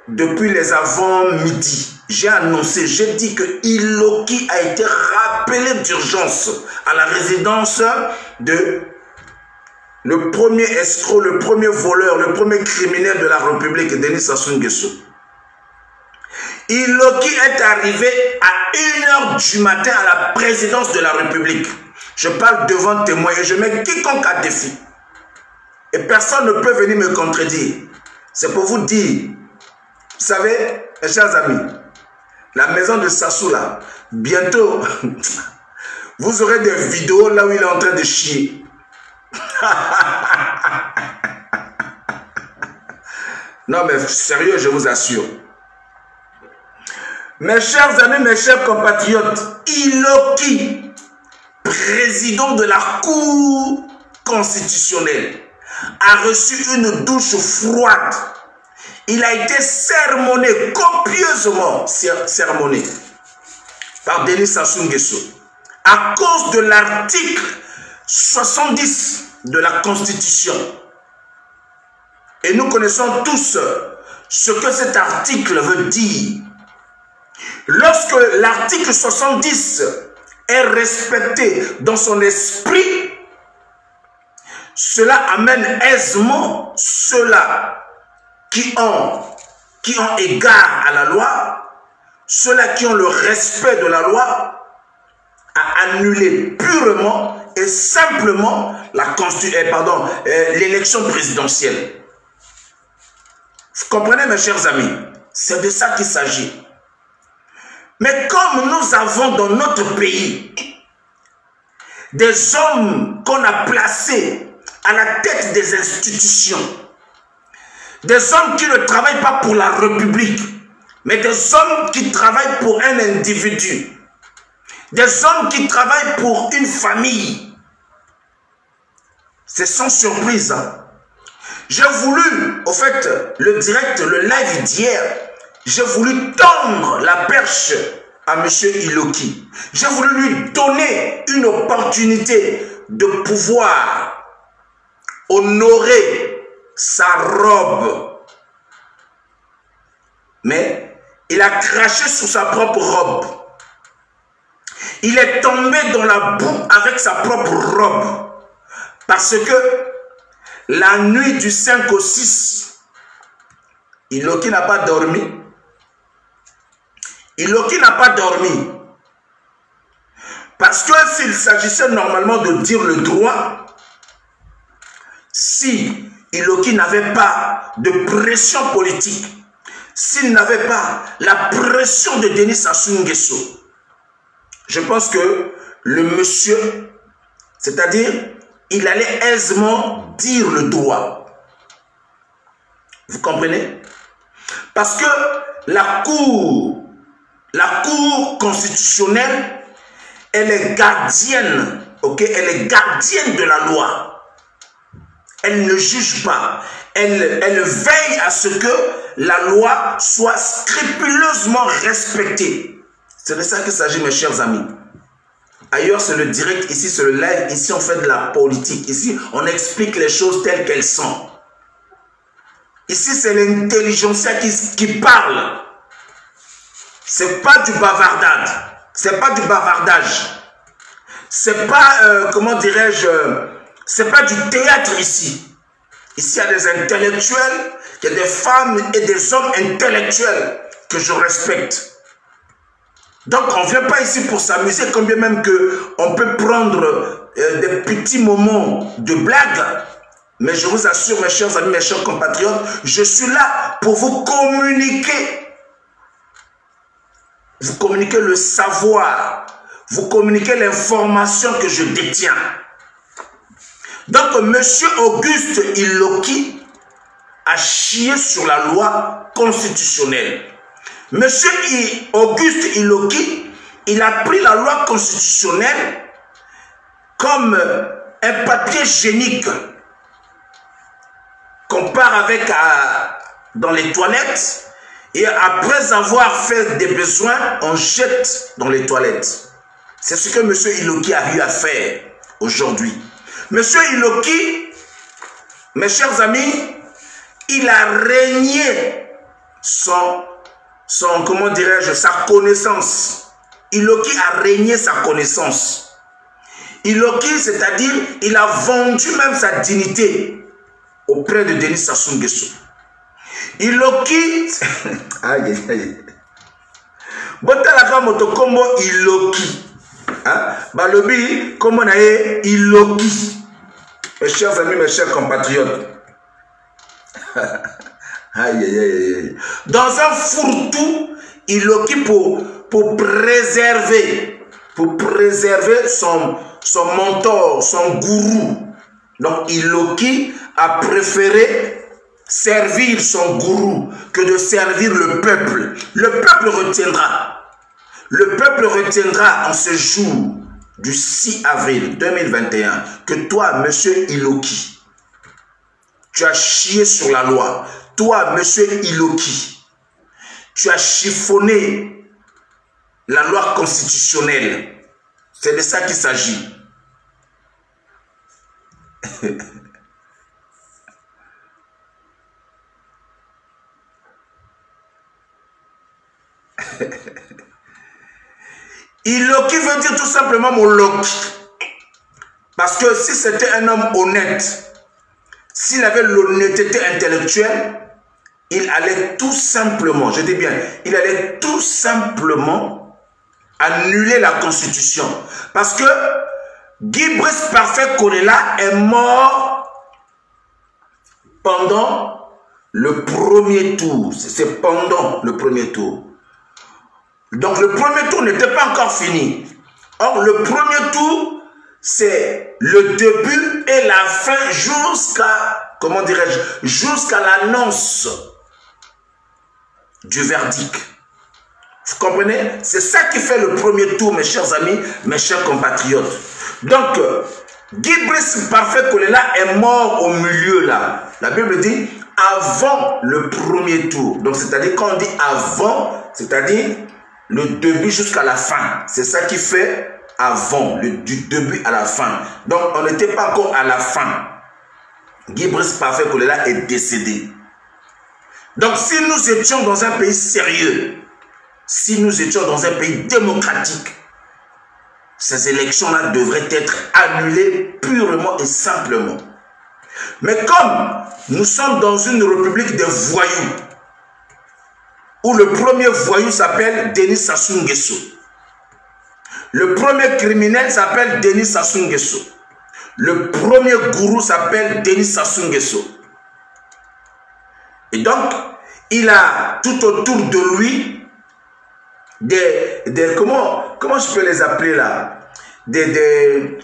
depuis les avant-midi, j'ai annoncé, j'ai dit que Iloki a été rappelé d'urgence à la résidence de le premier escroc, le premier voleur, le premier criminel de la République, Denis Sassou Nguesso. Iloki est arrivé à 1h du matin à la présidence de la République. Je parle devant témoin et je mets quiconque à défi. Et personne ne peut venir me contredire. C'est pour vous dire, vous savez, mes chers amis, la maison de Sassou là, bientôt, vous aurez des vidéos là où il est en train de chier. Non mais sérieux, je vous assure. Mes chers amis, mes chers compatriotes, Iloki, président de la Cour constitutionnelle, a reçu une douche froide. Il a été sermonné, copieusement sermonné, par Denis Sassou Nguesso, à cause de l'article 70 de la Constitution. Et nous connaissons tous ce que cet article veut dire. Lorsque l'article 70 est respecté dans son esprit, cela amène aisément ceux-là qui ont égard à la loi, ceux-là qui ont le respect de la loi, à annuler purement et simplement l'élection présidentielle. Vous comprenez, mes chers amis? C'est de ça qu'il s'agit. Mais comme nous avons dans notre pays des hommes qu'on a placés à la tête des institutions, des hommes qui ne travaillent pas pour la République, mais des hommes qui travaillent pour un individu, des hommes qui travaillent pour une famille, c'est sans surprise. Hein? J'ai voulu, au fait, le direct, le live d'hier, j'ai voulu tendre la perche à M. Iloki. J'ai voulu lui donner une opportunité de pouvoir honorer sa robe. Mais il a craché sur sa propre robe. Il est tombé dans la boue avec sa propre robe. Parce que la nuit du 5 au 6, Iloki n'a pas dormi. Iloki n'a pas dormi. Parce que s'il s'agissait normalement de dire le droit, si Iloki n'avait pas de pression politique, s'il n'avait pas la pression de Denis Sassou Nguesso, je pense que le monsieur, c'est-à-dire, il allait aisément dire le droit. Vous comprenez? Parce que la Cour constitutionnelle, elle est gardienne, ok? Elle est gardienne de la loi. Elle ne juge pas. Elle veille à ce que la loi soit scrupuleusement respectée. C'est de ça qu'il s'agit, mes chers amis. Ailleurs, c'est le direct, ici, c'est le live. Ici, on fait de la politique. Ici, on explique les choses telles qu'elles sont. Ici, c'est l'intelligentsia qui parle. C'est pas du bavardage. C'est pas du bavardage. C'est pas, comment dirais-je, c'est pas du théâtre ici. Ici, il y a des intellectuels, il y a des femmes et des hommes intellectuels que je respecte. Donc, on ne vient pas ici pour s'amuser, quand bien même qu'on peut prendre des petits moments de blague. Mais je vous assure, mes chers amis, mes chers compatriotes, je suis là pour vous communiquer. Vous communiquez le savoir. Vous communiquez l'information que je détiens. Donc, M. Auguste Iloki a chié sur la loi constitutionnelle. M. Auguste Iloki, il a pris la loi constitutionnelle comme un papier génique qu'on part avec dans les toilettes et après avoir fait des besoins, on jette dans les toilettes. C'est ce que M. Iloki a eu à faire aujourd'hui. M. Iloki, mes chers amis, il a régné comment dirais-je, sa connaissance. Iloki a régné sa connaissance. Iloki, c'est-à-dire, il a vendu même sa dignité auprès de Denis Sassou Nguesso. Iloki, aïe, aïe. Botalaka motokombo Iloki. Hein? Balobi, comment on a Iloki. Mes chers amis, mes chers compatriotes. Aïe, aïe, aïe. Dans un fourre-tout, Iloki pour préserver son mentor, son gourou. Donc Iloki a préféré servir son gourou que de servir le peuple. Le peuple retiendra. Le peuple retiendra en ce jour du 6 avril 2021 que toi, monsieur Iloki, tu as chié sur la loi. Toi, monsieur Iloki, tu as chiffonné la loi constitutionnelle. C'est de ça qu'il s'agit. Iloki veut dire tout simplement mon Loki. Parce que si c'était un homme honnête, s'il avait l'honnêteté intellectuelle, il allait tout simplement, je dis bien, il allait tout simplement annuler la Constitution. Parce que Guy Brice Parfait Kolela est mort pendant le premier tour. C'est pendant le premier tour. Donc le premier tour n'était pas encore fini. Or le premier tour, c'est le début et la fin jusqu'à, comment dirais-je, jusqu'à l'annonce du verdict. Vous comprenez? C'est ça qui fait le premier tour, mes chers amis, mes chers compatriotes. Donc, Guy Brice Parfait Kolela est mort au milieu là. La Bible dit avant le premier tour. Donc, c'est-à-dire quand on dit avant, c'est-à-dire le début jusqu'à la fin. C'est ça qui fait avant, du début à la fin. Donc, on n'était pas encore à la fin. Guy Brice Parfait Kolela est décédé. Donc, si nous étions dans un pays sérieux, si nous étions dans un pays démocratique, ces élections-là devraient être annulées purement et simplement. Mais comme nous sommes dans une république de voyous, où le premier voyou s'appelle Denis Sassou Nguesso, le premier criminel s'appelle Denis Sassou Nguesso, le premier gourou s'appelle Denis Sassou Nguesso. Et donc, il a tout autour de lui comment je peux les appeler là? Le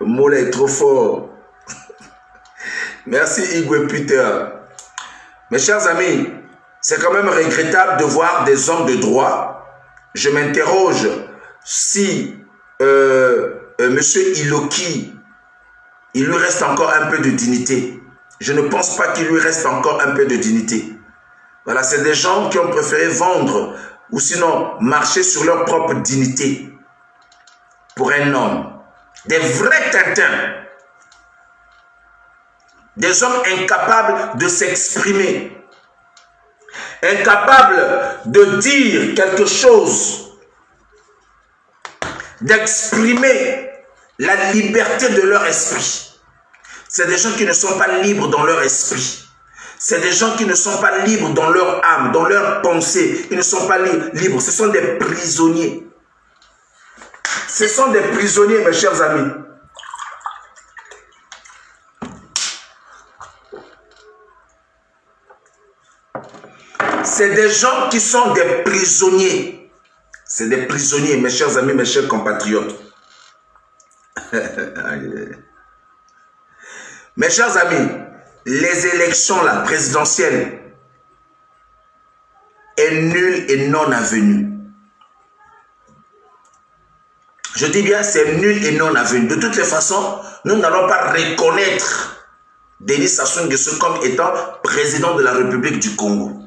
mot là est trop fort. Merci Igwe Peter. Mes chers amis, c'est quand même regrettable de voir des hommes de droit. Je m'interroge si monsieur Iloki, il lui reste encore un peu de dignité. Je ne pense pas qu'il lui reste encore un peu de dignité. Voilà, c'est des gens qui ont préféré vendre ou sinon marcher sur leur propre dignité pour un homme. Des vrais tintins. Des hommes incapables de s'exprimer. Incapables de dire quelque chose. D'exprimer la liberté de leur esprit. C'est des gens qui ne sont pas libres dans leur esprit. C'est des gens qui ne sont pas libres dans leur âme, dans leur pensée. Ils ne sont pas libres. Ce sont des prisonniers. Ce sont des prisonniers, mes chers amis. C'est des gens qui sont des prisonniers. C'est des prisonniers, mes chers amis, mes chers compatriotes. Mes chers amis, les élections là, présidentielles est nulle et non avenue. Je dis bien, c'est nul et non avenue. De toutes les façons, nous n'allons pas reconnaître Denis Sassou Nguesso comme étant président de la République du Congo.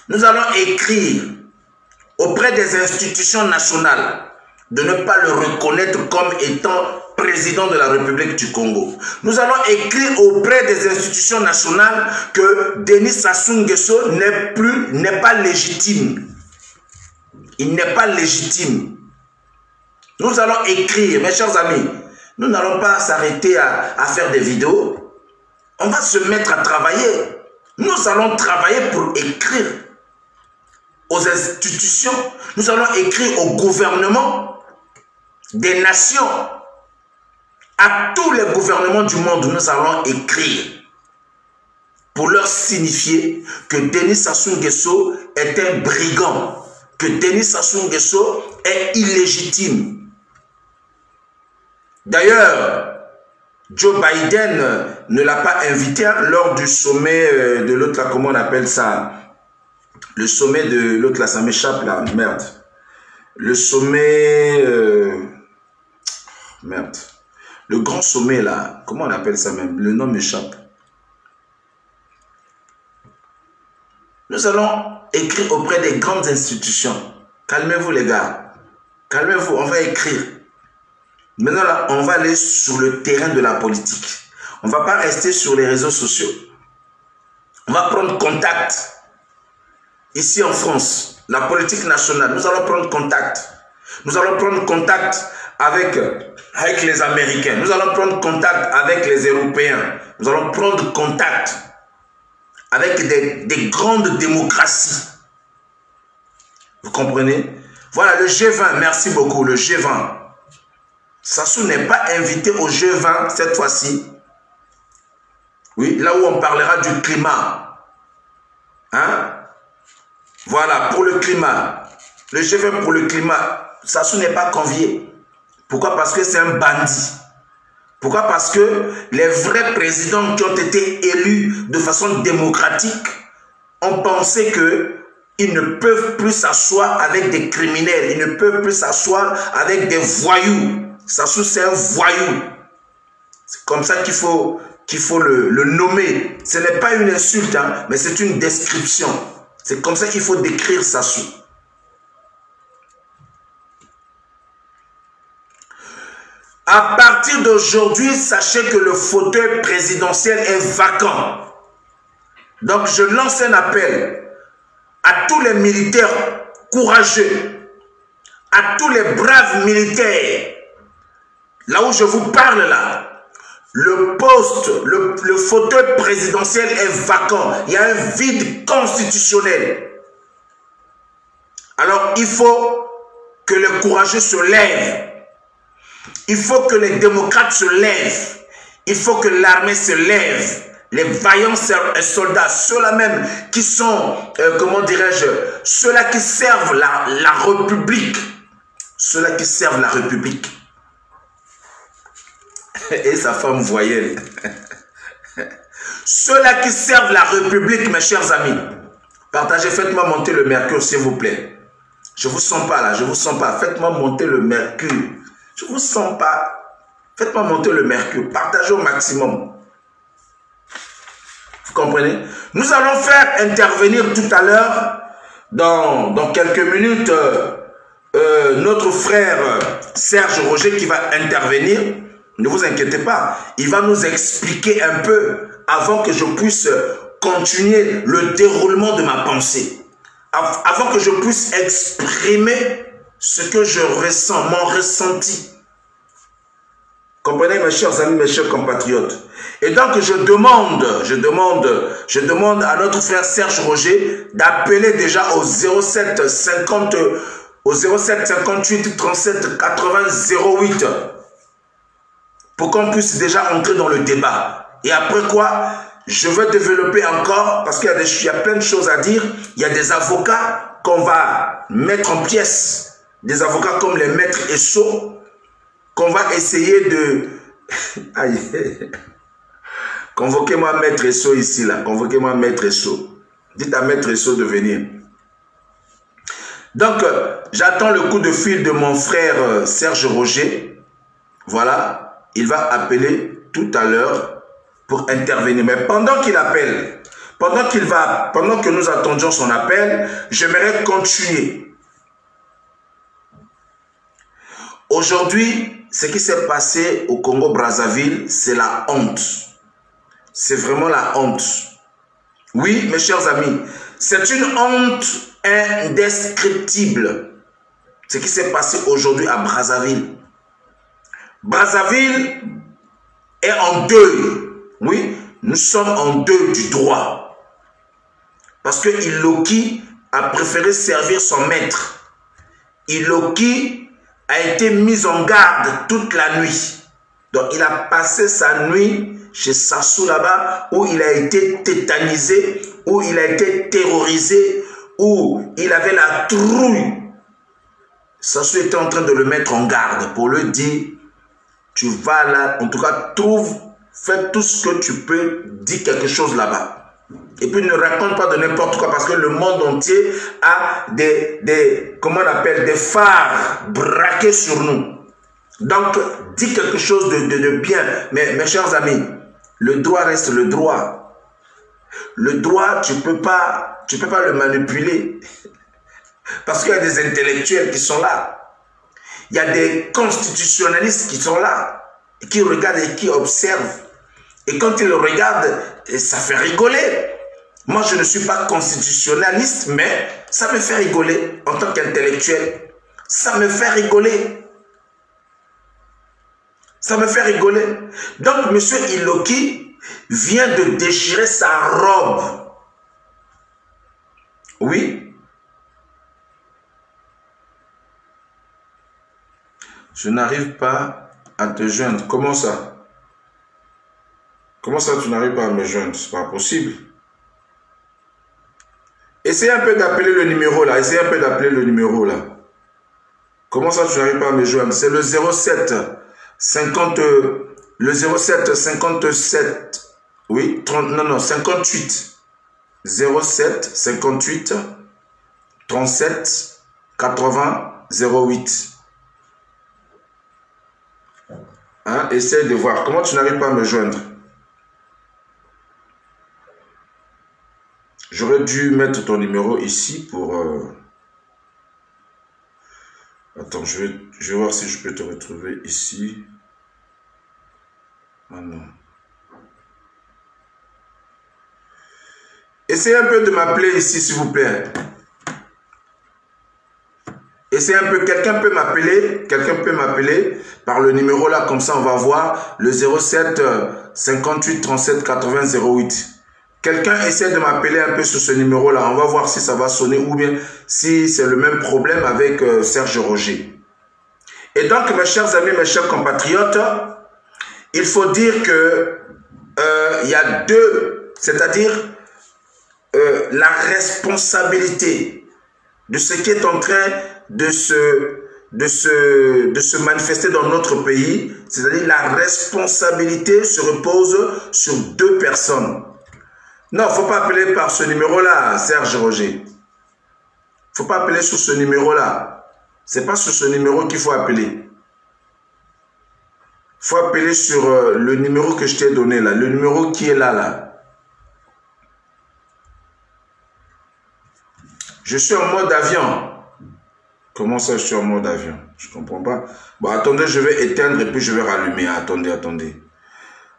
Nous allons écrire auprès des institutions nationales de ne pas le reconnaître comme étant président de la République du Congo. Nous allons écrire auprès des institutions nationales que Denis Sassou Nguesso n'est pas légitime. Il n'est pas légitime. Nous allons écrire, mes chers amis, nous n'allons pas s'arrêter à faire des vidéos. On va se mettre à travailler. Nous allons travailler pour écrire aux institutions. Nous allons écrire au gouvernement des nations. À tous les gouvernements du monde, nous allons écrire pour leur signifier que Denis Sassou Nguesso est un brigand, que Denis Sassou Nguesso est illégitime. D'ailleurs, Joe Biden ne l'a pas invité lors du sommet de l'autre, là, comment on appelle ça? Le sommet de l'autre, là, ça m'échappe là, merde. Le sommet... merde. Le grand sommet là, comment on appelle ça même? Le nom m'échappe. Nous allons écrire auprès des grandes institutions. Calmez-vous les gars. Calmez-vous, on va écrire. Maintenant là, on va aller sur le terrain de la politique. On ne va pas rester sur les réseaux sociaux. On va prendre contact. Ici en France, la politique nationale, nous allons prendre contact. Nous allons prendre contact avec les Américains. Nous allons prendre contact avec les Européens. Nous allons prendre contact avec des grandes démocraties. Vous comprenez? Voilà le G20, merci beaucoup, le G20. Sassou n'est pas invité au G20 cette fois-ci. Oui, là où on parlera du climat. Hein? Voilà, pour le climat. Le G20 pour le climat, Sassou n'est pas convié. Pourquoi? Parce que c'est un bandit. Pourquoi? Parce que les vrais présidents qui ont été élus de façon démocratique ont pensé qu'ils ne peuvent plus s'asseoir avec des criminels. Ils ne peuvent plus s'asseoir avec des voyous. Sassou, c'est un voyou. C'est comme ça qu'il faut le nommer. Ce n'est pas une insulte, hein, mais c'est une description. C'est comme ça qu'il faut décrire Sassou. À partir d'aujourd'hui, sachez que le fauteuil présidentiel est vacant. Donc, je lance un appel à tous les militaires courageux, à tous les braves militaires. Là où je vous parle là, le poste, le fauteuil présidentiel est vacant. Il y a un vide constitutionnel. Alors, il faut que les courageux se lèvent. Il faut que les démocrates se lèvent. Il faut que l'armée se lève. Les vaillants soldats, ceux-là même qui sont, comment dirais-je, ceux-là qui servent la République. Ceux-là qui servent la République. Et sa femme voyelle. Ceux-là qui servent la République, mes chers amis. Partagez, faites-moi monter le mercure, s'il vous plaît. Je ne vous sens pas là, je ne vous sens pas. Faites-moi monter le mercure. Je ne vous sens pas. Faites-moi monter le mercure. Partagez au maximum. Vous comprenez? Nous allons faire intervenir tout à l'heure, dans quelques minutes, notre frère Serge Roger qui va intervenir. Ne vous inquiétez pas. Il va nous expliquer un peu avant que je puisse continuer le déroulement de ma pensée. Avant que je puisse exprimer ce que je ressens, mon ressenti. Comprenez, mes chers amis, mes chers compatriotes. Et donc, je demande à notre frère Serge Roger d'appeler déjà au 07 50, au 07 58 37 80 08 pour qu'on puisse déjà entrer dans le débat. Et après quoi, je vais développer encore, parce qu'il y a plein de choses à dire. Il y a des avocats qu'on va mettre en pièces, des avocats comme les maîtres Esso, qu'on va essayer de... Aïe. Convoquez-moi maître Esso ici, là. Convoquez-moi maître Esso. Dites à maître Esso de venir. Donc, j'attends le coup de fil de mon frère Serge Roger. Voilà. Il va appeler tout à l'heure pour intervenir. Mais pendant qu'il appelle, pendant que nous attendions son appel, j'aimerais continuer. Aujourd'hui, ce qui s'est passé au Congo-Brazzaville, c'est la honte. C'est vraiment la honte. Oui, mes chers amis, c'est une honte indescriptible. Ce qui s'est passé aujourd'hui à Brazzaville. Brazzaville est en deuil. Oui, nous sommes en deuil du droit. Parce que Iloki a préféré servir son maître. Iloki a été mis en garde toute la nuit. Donc il a passé sa nuit chez Sassou là-bas, où il a été tétanisé, où il a été terrorisé, où il avait la trouille. Sassou était en train de le mettre en garde pour lui dire, tu vas là, en tout cas fais tout ce que tu peux, dis quelque chose là-bas. Et puis ne raconte pas de n'importe quoi, parce que le monde entier a comment on appelle, des phares braqués sur nous. Donc, dis quelque chose de bien. Mais mes chers amis, le droit reste le droit. Le droit, tu peux pas le manipuler. Parce qu'il y a des intellectuels qui sont là. Il y a des constitutionnalistes qui sont là, qui regardent et qui observent. Et quand ils regardent, ça fait rigoler. Moi, je ne suis pas constitutionnaliste, mais ça me fait rigoler en tant qu'intellectuel. Ça me fait rigoler. Ça me fait rigoler. Donc, M. Iloki vient de déchirer sa robe. Oui. Je n'arrive pas à te joindre. Comment ça? Comment ça, tu n'arrives pas à me joindre? C'est pas possible. Essayez un peu d'appeler le numéro là. Essayez un peu d'appeler le numéro là. Comment ça, tu n'arrives pas à me joindre? C'est le 07 50, le 07 57, oui, 30, non, 58, 07 58 37 80 08. Hein? Essaye de voir. Comment tu n'arrives pas à me joindre? J'aurais dû mettre ton numéro ici pour... Attends, je vais voir si je peux te retrouver ici. Ah non. Essayez un peu de m'appeler ici, s'il vous plaît. Essayez un peu. Quelqu'un peut m'appeler par le numéro là, comme ça on va voir le 07 58 37 80 08. Quelqu'un essaie de m'appeler un peu sur ce numéro-là. On va voir si ça va sonner ou bien si c'est le même problème avec Serge Roger. Et donc, mes chers amis, mes chers compatriotes, il faut dire que il y a deux, c'est-à-dire la responsabilité de ce qui est en train de se manifester dans notre pays, c'est-à-dire la responsabilité se repose sur deux personnes. Non, il ne faut pas appeler par ce numéro-là, Serge Roger. Il ne faut pas appeler sur ce numéro-là. Ce n'est pas sur ce numéro qu'il faut appeler. Il faut appeler sur le numéro que je t'ai donné là, le numéro qui est là. Je suis en mode avion. Comment ça, je suis en mode avion? Je ne comprends pas. Bon, attendez, je vais éteindre et puis je vais rallumer. Attendez.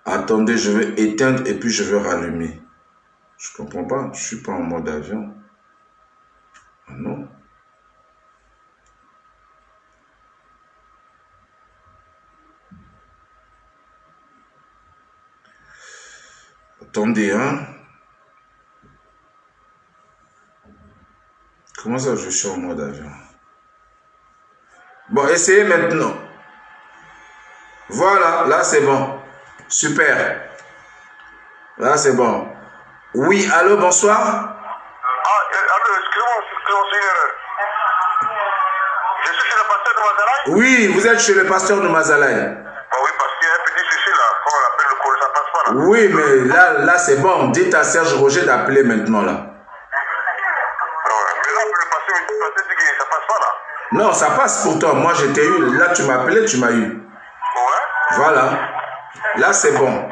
Attendez, je vais éteindre et puis je vais rallumer. Je ne comprends pas, je ne suis pas en mode avion. Ah non. Attendez, hein. Comment ça, je suis en mode avion? Bon, essayez maintenant. Voilà, là c'est bon. Super. Là c'est bon. Oui, allô, bonsoir. Allô, excusez-moi, c'est une erreur. Je suis chez le pasteur de Mazalaï. Oui, vous êtes chez le pasteur de Mazalaï. Oui, parce qu'il y a un petit souci là, quand on appelle le col, ça passe pas là. Oui, mais là c'est bon. Dites à Serge Roger d'appeler maintenant là. Mais là, le pasteur dit que ça passe pas là. Non, ça passe pourtant. Moi, je t'ai eu. Là, tu m'as appelé, tu m'as eu. Ouais. Voilà. Là, c'est bon. Je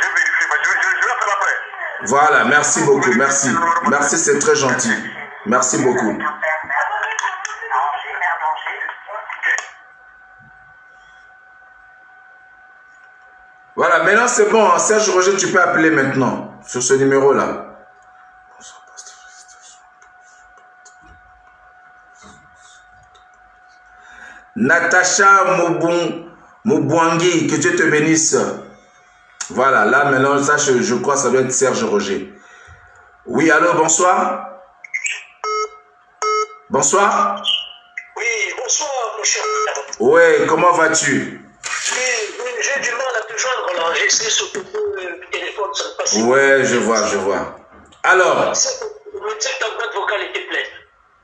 vais vérifier, mais je vais faire après. Voilà, merci beaucoup. Merci. Merci, c'est très gentil. Merci beaucoup. maintenant c'est bon, Serge Roger, tu peux appeler maintenant sur ce numéro-là. Natacha Moubouangui, que Dieu te bénisse. Voilà, là maintenant, ça je crois que ça doit être Serge Roger. Oui, allô, bonsoir. Bonsoir. Oui, bonsoir, mon cher. Oui, comment vas-tu? Oui, j'ai du mal à te joindre là. J'essaie sur le téléphone, ça ne passe pas. Ouais, je vois. Alors. Ta boîte vocale était pleine.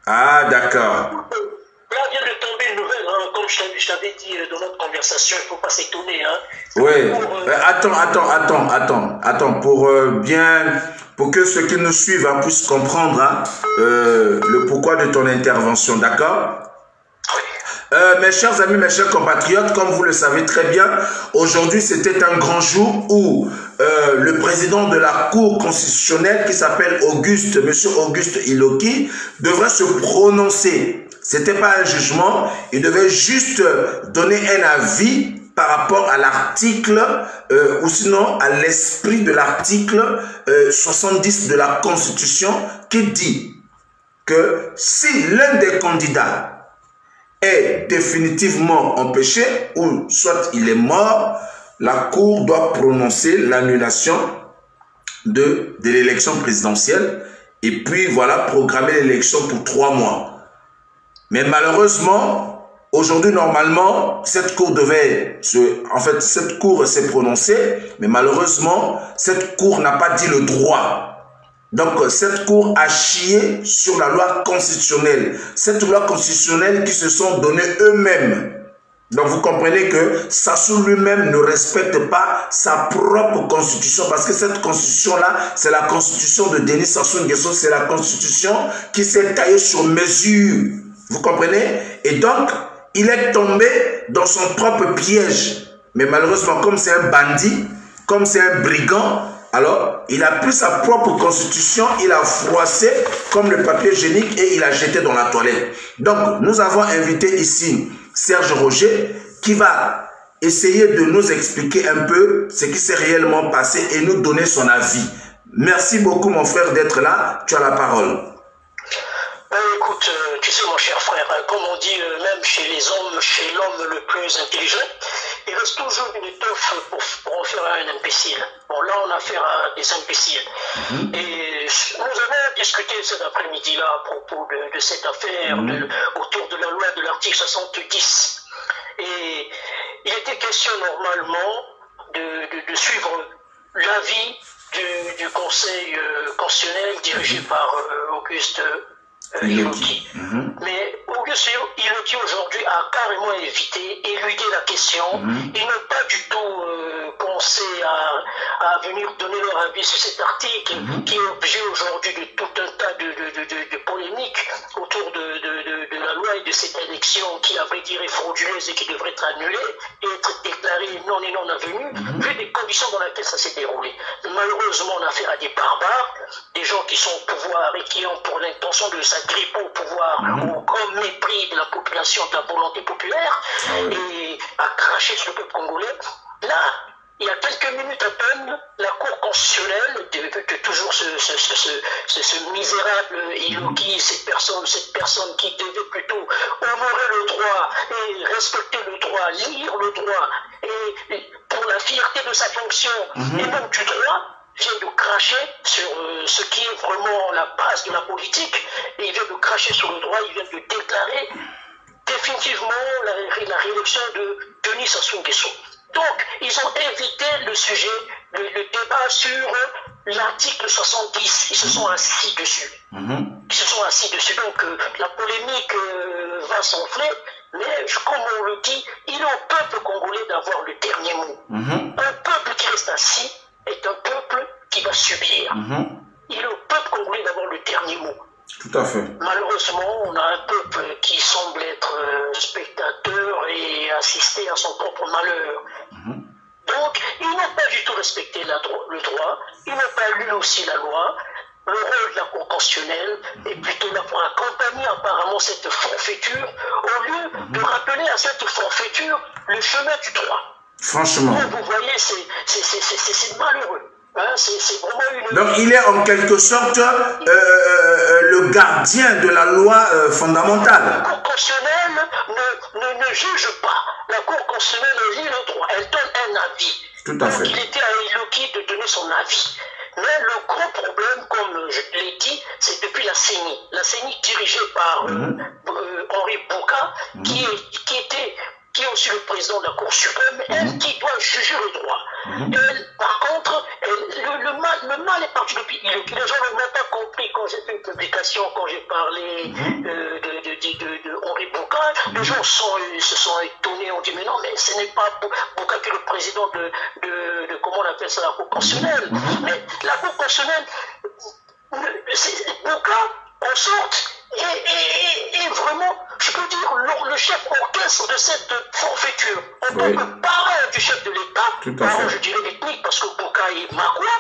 Ah, d'accord. Là vient de tomber une nouvelle, hein, comme je t'avais dit dans notre conversation, il ne faut pas s'étonner. Hein. Oui, attends, pour que ceux qui nous suivent hein, puissent comprendre hein, le pourquoi de ton intervention, d'accord? Oui. Mes chers amis, mes chers compatriotes, comme vous le savez très bien, aujourd'hui c'était un grand jour où le président de la Cour constitutionnelle qui s'appelle Monsieur Auguste Iloki, devrait se prononcer. C'était pas un jugement, il devait juste donner un avis par rapport à l'article, ou sinon à l'esprit de l'article 70 de la Constitution qui dit que si l'un des candidats est définitivement empêché, ou soit il est mort, la Cour doit prononcer l'annulation de l'élection présidentielle et puis voilà, programmer l'élection pour 3 mois. Mais malheureusement, aujourd'hui, normalement, cette Cour cette Cour s'est prononcée, mais malheureusement, cette Cour n'a pas dit le droit. Donc, cette Cour a chié sur la loi constitutionnelle. Cette loi constitutionnelle qui se sont donnés eux-mêmes. Donc, vous comprenez que Sassou lui-même ne respecte pas sa propre constitution parce que cette constitution-là, c'est la constitution de Denis Sassou Nguesso, c'est la constitution qui s'est taillée sur mesure. Vous comprenez? Et donc, il est tombé dans son propre piège. Mais malheureusement, comme c'est un bandit, comme c'est un brigand, alors il a pris sa propre constitution, il a froissé comme le papier hygiénique et il a jeté dans la toilette. Donc, nous avons invité ici Serge Roger qui va essayer de nous expliquer un peu ce qui s'est réellement passé et nous donner son avis. Merci beaucoup mon frère d'être là, tu as la parole. Écoute, tu sais mon cher frère, comme on dit même chez les hommes, chez l'homme le plus intelligent, il reste toujours une étoffe pour en faire un imbécile. Bon là on a affaire à des imbéciles. Et nous avons discuté cet après-midi-là à propos de cette affaire, autour de la loi de l'article 70. Et il était question normalement de suivre l'avis du Conseil constitutionnel dirigé par Auguste Iloki. Mais Auguste Iloki aujourd'hui a carrément éludé la question. Ils n'ont pas du tout pensé à venir donner leur avis sur cet article qui est objet aujourd'hui de tout un tas de polémiques autour de la loi et de cette élection qui, à vrai dire, est frauduleuse et qui devrait être annulée et être déclarée non et non avenue, vu les conditions dans lesquelles ça s'est déroulé. Malheureusement, on a affaire à des barbares, des gens qui sont au pouvoir et qui ont pour l'intention de s'agripper au pouvoir au grand mépris de la population, de la volonté populaire et à cracher sur le peuple congolais. Là, il y a quelques minutes à peine, la Cour constitutionnelle, toujours ce misérable Iloki, cette personne qui devait plutôt honorer le droit et respecter le droit, lire le droit, et pour la fierté de sa fonction, et même du droit, vient de cracher sur ce qui est vraiment la base de la politique, et il vient de cracher sur le droit, il vient de déclarer définitivement la réélection de Denis Sassou Nguesso. Donc, ils ont évité le sujet, le débat sur l'article 70. Ils se sont assis dessus. Ils se sont assis dessus. Donc, la polémique va s'enfler. Mais, comme on le dit, il est au peuple congolais d'avoir le dernier mot. Un peuple qui reste assis est un peuple qui va subir. Il est au peuple congolais d'avoir le dernier mot. Tout à fait. Malheureusement, on a un peuple qui semble être spectateur et assister à son propre malheur. Donc, ils n'ont pas du tout respecté le droit, ils n'ont pas lu aussi la loi. Le rôle de la Cour constitutionnelle est plutôt là pour accompagner apparemment cette forfaiture, au lieu de rappeler à cette forfaiture le chemin du droit. Franchement. Donc, vous voyez, c'est malheureux. Hein, c'est vraiment une... Donc, il est en quelque sorte le gardien de la loi fondamentale. La Cour constitutionnelle ne juge pas. La Cour constitutionnelle lit le droit. Elle donne un avis. Tout à fait. Donc, il était à Iloki de donner son avis. Mais le gros problème, comme je l'ai dit, c'est depuis la CENI. La CENI dirigée par Henri Bouka, qui est aussi le président de la Cour suprême, elle qui doit juger le droit. Elle, par contre, le mal est parti depuis Iloki. Les gens n'ont même pas compris quand j'ai fait une publication, quand j'ai parlé de Henri Bouka. Les gens se sont étonnés, ont dit mais non, mais ce n'est pas Bouka qui est le président de comment on appelle ça, la Cour constitutionnelle. Mais la Cour constitutionnelle, Bouka, en sorte, et vraiment, je peux dire, le chef orchestre de cette forfaiture, en tant que parrain du chef de l'État, parrain, je dirais ethnique, parce que Bouka est Marois,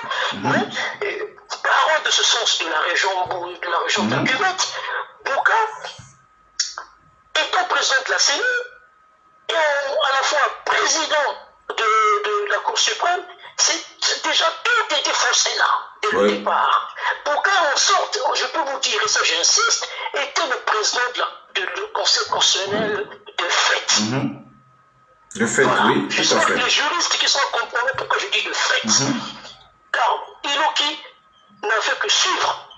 parrain de ce sens de la région de la Cuvette, Bouka, étant président de la CENI, et à la fois président de la Cour suprême, c'est déjà tout était faussé là, dès le départ. Bouka, en sorte, je peux vous dire, et ça j'insiste, était le président du Conseil constitutionnel de fait. De fait, voilà. Oui, je tout à fait. Les juristes qui sont comprenés pourquoi je dis de fait. Car Iloki n'a fait que suivre.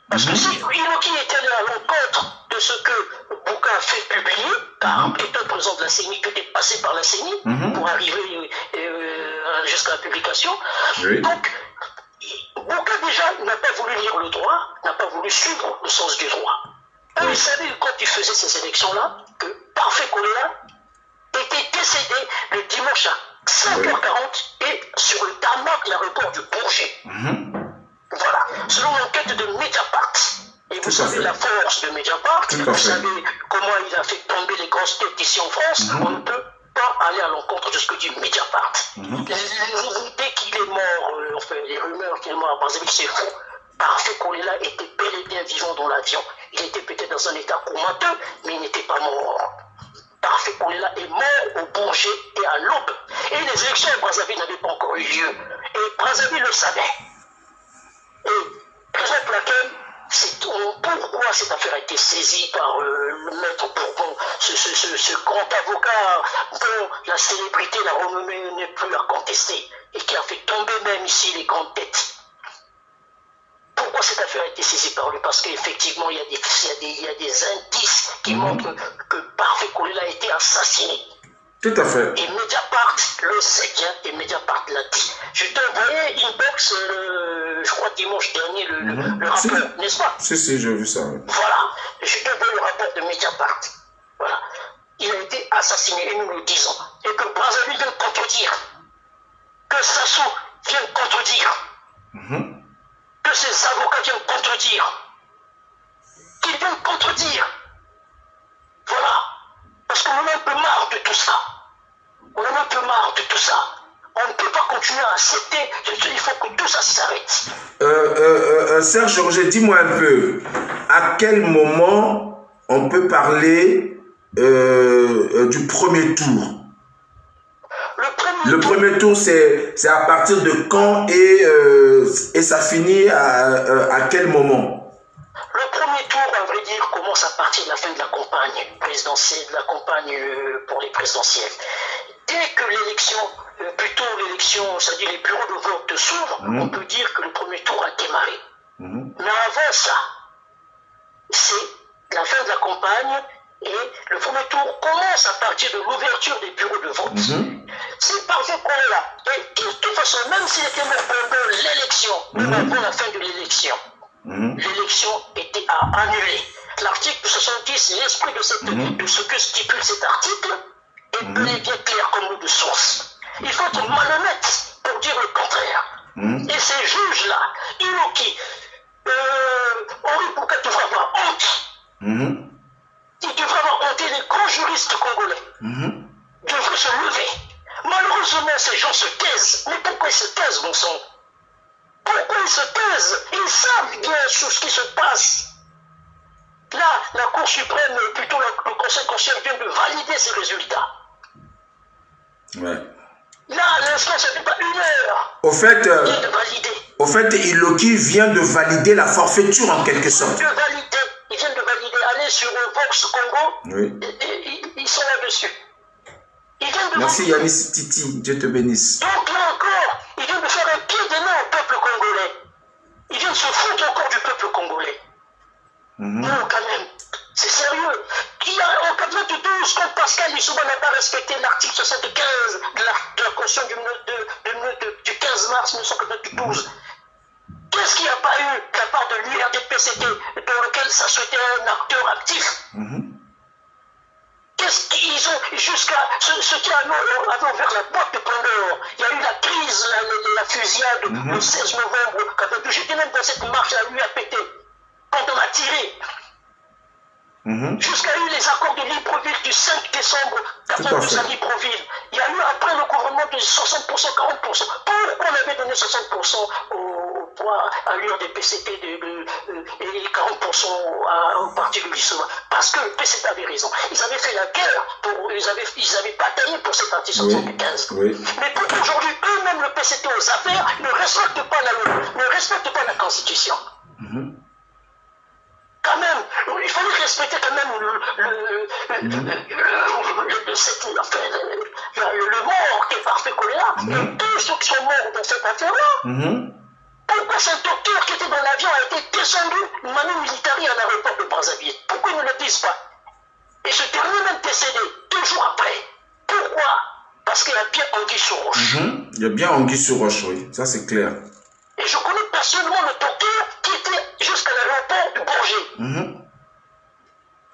Parce que si Iloki était allé à l'encontre de ce que Bouka a fait publier, car étant président de la CENI, tout est passé par la CENI pour arriver jusqu'à la publication. Donc, Bouka déjà n'a pas voulu lire le droit, n'a pas voulu suivre le sens du droit. Vous savez, quand il faisait ces élections-là, que Parfait Kolela était décédé le dimanche à 5h40 et sur le tarmac de l'aéroport du Bourget. Voilà, selon l'enquête de Mediapart. Et vous savez la force de Mediapart, vous savez comment il a fait tomber les grosses têtes ici en France, on ne peut pas aller à l'encontre de ce que dit Mediapart. Dès qu'il est mort, enfin les rumeurs qu'il est mort à Brazzaville, c'est faux. Parfait Kolela était bel et bien vivant dans l'avion. Il était peut-être dans un état comateux, mais il n'était pas mort. Parfait Kolela est mort au Bourget et à l'Aube. Et les élections à Brazzaville n'avaient pas encore eu lieu. Et Brazzaville le savait. Et raison pour laquelle, pourquoi cette affaire a été saisie par le maître Bourbon, ce grand avocat dont la célébrité, la renommée n'est plus à contester, et qui a fait tomber même ici les grandes têtes. Pourquoi cette affaire a été saisie par lui? Parce qu'effectivement, il y a des indices qui montrent que Parfait Kolela a été assassiné. Tout à fait. Et Mediapart le sait bien, et Mediapart l'a dit. Je t'ai envoyé inbox, je crois dimanche dernier, le rapport, n'est-ce pas? Si, j'ai vu ça. Voilà, je t'ai envoyé le rapport de Mediapart. Voilà. Il a été assassiné, et nous le disons. Et que Brazzaville vient contredire. Que Sassou vient contredire. Que ses avocats viennent contredire. Qu'ils viennent contredire. Voilà. Parce qu'on en a un peu marre de tout ça. On en a un peu marre de tout ça. On ne peut pas continuer à accepter. Il faut que tout ça s'arrête. Serge Roger, dis-moi un peu, à quel moment on peut parler du premier tour? Le premier tour, c'est à partir de quand et ça finit à quel moment? Le premier tour, à vrai dire, commence à partir de la fin de la campagne présidentielle, de la campagne pour les présidentielles. Dès que l'élection, c'est-à-dire les bureaux de vote s'ouvrent, on peut dire que le premier tour a démarré. Mais avant ça, c'est la fin de la campagne et le premier tour commence à partir de l'ouverture des bureaux de vote. C'est Parfait Kolela. Et de toute façon, même s'il était mort pendant l'élection, même avant la fin de l'élection, l'élection était à annuler. L'article 70, l'esprit de ce que stipule cet article, est bel et bien clair comme nous de source. Il faut être malhonnête pour dire le contraire. Et ces juges-là, Iloki, Henri Bouka devrait avoir honte. Il devrait avoir honte. Et les grands juristes congolais devraient se lever. Malheureusement, ces gens se taisent. Mais pourquoi ils se taisent, mon sang? Pourquoi ils se taisent? Ils savent bien sur ce qui se passe. Là, la Cour suprême, plutôt le Conseil constitutionnel vient de valider ces résultats. Ouais. Là, à l'instant, ça fait pas 1 heure. Au fait, Il vient de valider. Iloki vient de valider la forfaiture en quelque sorte. Ils viennent de valider. Allez sur Vox Congo, Oui. Ils sont là-dessus. Merci Yanis Titi, Dieu te bénisse. Donc là encore, ils viennent de faire un pied de nez au peuple congolais. Ils viennent se foutre encore du peuple congolais. Non, quand même, c'est sérieux. En 92, quand Pascal Lissouba n'a pas respecté l'article 75 de la Constitution du 15 mars 1992, qu'est-ce qu'il n'y a pas eu de la part de l'URDPCT, dans lequel ça souhaitait un acteur actif? Qu'est-ce qu'ils ont, jusqu'à ce qui avait ouvert la porte de Pandore? Il y a eu la crise, la fusillade le 16 novembre 92. J'étais même dans cette marche à l'UAPT, quand on a tiré. Jusqu'à eu les accords de Libreville du 5 décembre 92 à Libreville. Il y a eu après le gouvernement de 60%, 40%. Pourquoi on avait donné 60% au poids à l'URDPCT et 40% au parti de l'Issouba? Parce que le PCT avait raison. Ils avaient fait la guerre, ils avaient bataillé pour cet article 75. Mais aujourd'hui, eux-mêmes, le PCT aux affaires, ne respectent pas la loi, ne respectent pas la Constitution. Quand même, il fallait respecter quand même le mort qui est parfait choléra. Et tous ceux qui sont morts dans cette affaire-là. Pourquoi ce docteur qui était dans l'avion a été descendu manu militari à l'aéroport de Brazzaville? Pourquoi ils ne le disent pas? Et ce dernier même décédé, 2 jours après. Pourquoi? Parce qu'il y a bien anguille sur roche. Il y a bien anguille sur roche, oui, ça c'est clair. Et je connais personnellement le docteur qui était jusqu'à l'aéroport de Bourget.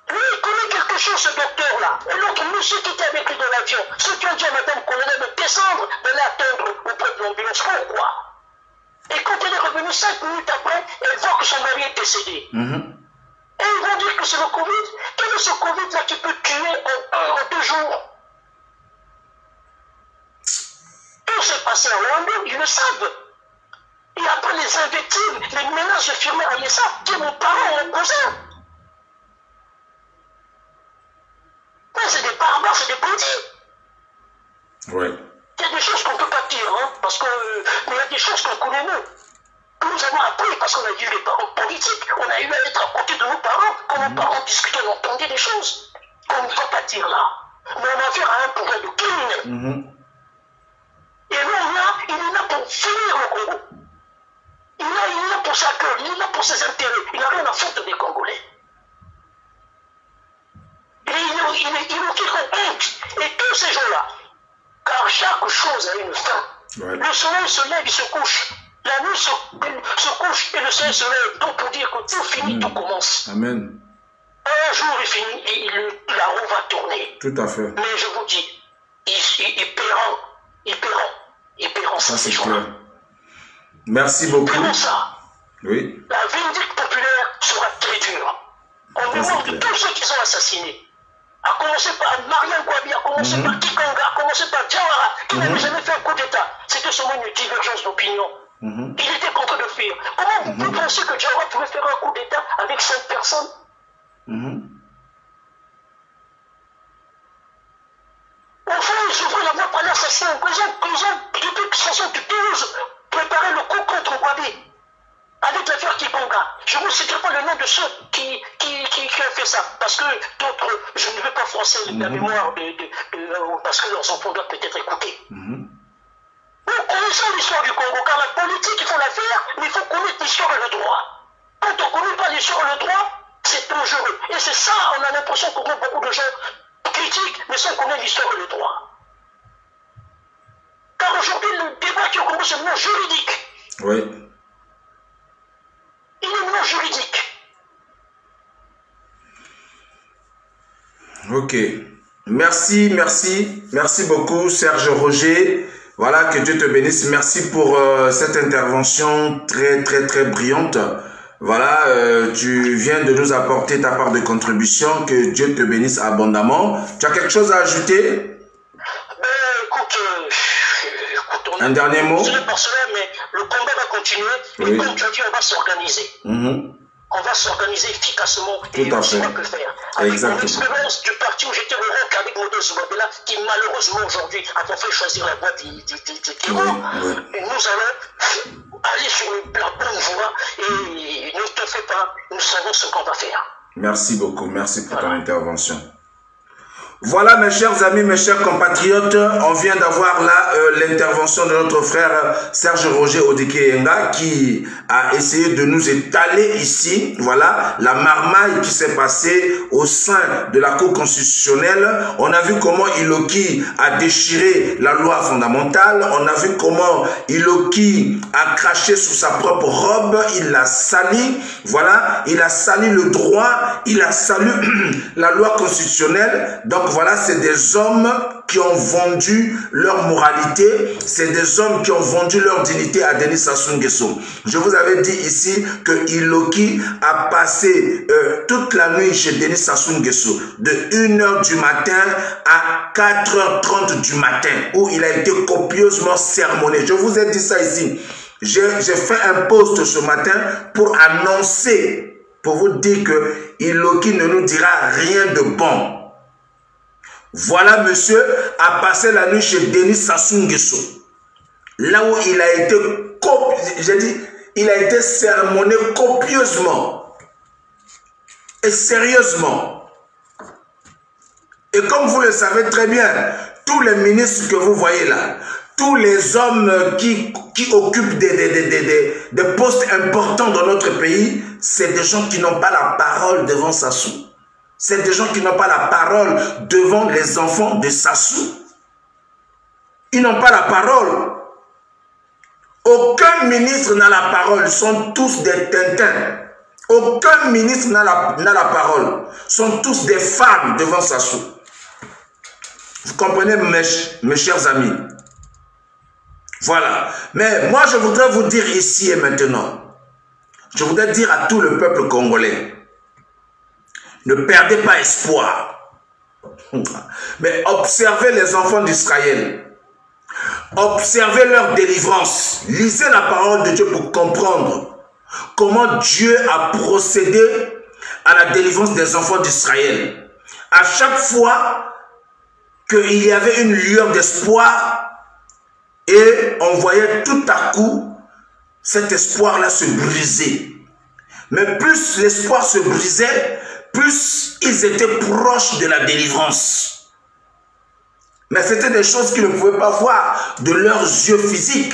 Lui, il connaît quelque chose, ce docteur-là. Et l'autre monsieur qui était avec lui dans l'avion, ceux qui ont dit à Madame Colonel de descendre, d'aller attendre auprès de l'ambulance. Pourquoi? Et quand elle est revenue 5 minutes après, elle voit que son mari est décédé. Et ils vont dire que c'est le Covid. Quel est ce Covid-là qui peut tuer en 2 jours? Tout s'est passé à Rwanda, ils le savent. Et après les invectives, les menaces de firmer à Yessa, qui est mon parent, mon cousin. C'est des barbares, c'est des bandits. Il y a des choses qu'on ne peut pas dire, hein, parce qu'il y a des choses qu'on connaît nous. Que nous avons appris parce qu'on a eu les parents politiques, on a eu à être à côté de nos parents, quand nos parents discutaient, on entendait des choses qu'on ne peut pas dire là. Mais on a affaire à un pouvoir de criminel. Et l'homme là, il est là pour finir le Congo. Il est là pour sa gueule, il est là pour ses intérêts. Il n'a rien à foutre des Congolais. Et il nous quitte en honte. Et tous ces gens-là, car chaque chose a une fin. Le soleil se lève, il se couche. La nuit se couche et le soleil se lève. Donc pour dire que tout finit, tout commence. Amen. Un jour il finit et la roue va tourner. Tout à fait. Mais je vous dis, ils paieront ça, ces gens-là. Merci beaucoup. Ça. Oui. La vindicte populaire sera très dure. On demande de tous ceux qui sont assassinés. À commencer par Mariam Kouabi, à commencer par Kikanga, à commencer par Diawara, qui n'avait jamais fait un coup d'État. C'était seulement une divergence d'opinion. Il était contre le faire. Comment vous pensez que Diawara pouvait faire un coup d'État avec 5 personnes? Au fond, ils s'ouvrent la voie par l'assassin. Ils ont, depuis 1972, préparé le coup contre Kouabi. Avec l'affaire Kikanga. Je ne vous citerai pas le nom de ceux qui ont fait ça. Parce que d'autres, je ne veux pas froisser la mémoire parce que leurs enfants doivent peut-être écouter. Nous connaissons l'histoire du Congo, car la politique, il faut la faire, mais il faut connaître l'histoire et le droit. Quand on ne connaît pas l'histoire et le droit, c'est dangereux. Et c'est ça, on a l'impression qu'on voit beaucoup de gens critiquent, mais sans connaître l'histoire et le droit. Car aujourd'hui, le débat qui est au Congo, c'est le mot juridique. Oui. Il est non juridique. Ok. Merci beaucoup Serge Roger. Voilà, que Dieu te bénisse. Merci pour cette intervention très brillante. Voilà, tu viens de nous apporter ta part de contribution. Que Dieu te bénisse abondamment. Tu as quelque chose à ajouter? Écoute, un dernier mot? C'est pas cela, mais le combat va continuer. Et comme tu as dit, on va s'organiser. on va s'organiser efficacement et on saura que faire. Avec mon expérience du parti où j'étais au rock avec Modo Zouabela, qui malheureusement aujourd'hui a fait choisir la voie du et nous allons aller sur la bonne voie et ne te fais pas, nous savons ce qu'on va faire. Merci beaucoup, merci pour ton intervention. Voilà mes chers amis, mes chers compatriotes, on vient d'avoir là l'intervention de notre frère Serge Roger Odekeyenga qui a essayé de nous étaler ici, voilà, la marmaille qui s'est passée au sein de la Cour constitutionnelle. On a vu comment Iloki a déchiré la loi fondamentale, on a vu comment Iloki a craché sous sa propre robe, il l'a sali, voilà, il a sali le droit, il a sali la loi constitutionnelle. Donc voilà, c'est des hommes qui ont vendu leur moralité, c'est des hommes qui ont vendu leur dignité à Denis Sassou Nguesso. Je vous avais dit ici que Iloki a passé toute la nuit chez Denis Sassou Nguesso, de 1h du matin à 4h30 du matin, où il a été copieusement sermonné. Je vous ai dit ça ici. J'ai fait un post ce matin pour annoncer, pour vous dire que Iloki ne nous dira rien de bon. Voilà, monsieur a passé la nuit chez Denis Sassou Nguesso, là où il a été, il a été sermonné copieusement et sérieusement. Et comme vous le savez très bien, tous les ministres que vous voyez là, tous les hommes qui occupent des postes importants dans notre pays, c'est des gens qui n'ont pas la parole devant Sassou. C'est des gens qui n'ont pas la parole devant les enfants de Sassou. Ils n'ont pas la parole. Aucun ministre n'a la parole. Ils sont tous des tintins. Aucun ministre n'a la parole. Ils sont tous des femmes devant Sassou. Vous comprenez, mes chers amis? Voilà. Mais moi, je voudrais vous dire ici et maintenant, je voudrais dire à tout le peuple congolais, ne perdez pas espoir. Mais observez les enfants d'Israël. Observez leur délivrance. Lisez la parole de Dieu pour comprendre comment Dieu a procédé à la délivrance des enfants d'Israël. À chaque fois qu'il y avait une lueur d'espoir et on voyait tout à coup cet espoir-là se briser. Mais plus l'espoir se brisait, plus ils étaient proches de la délivrance. Mais c'était des choses qu'ils ne pouvaient pas voir de leurs yeux physiques.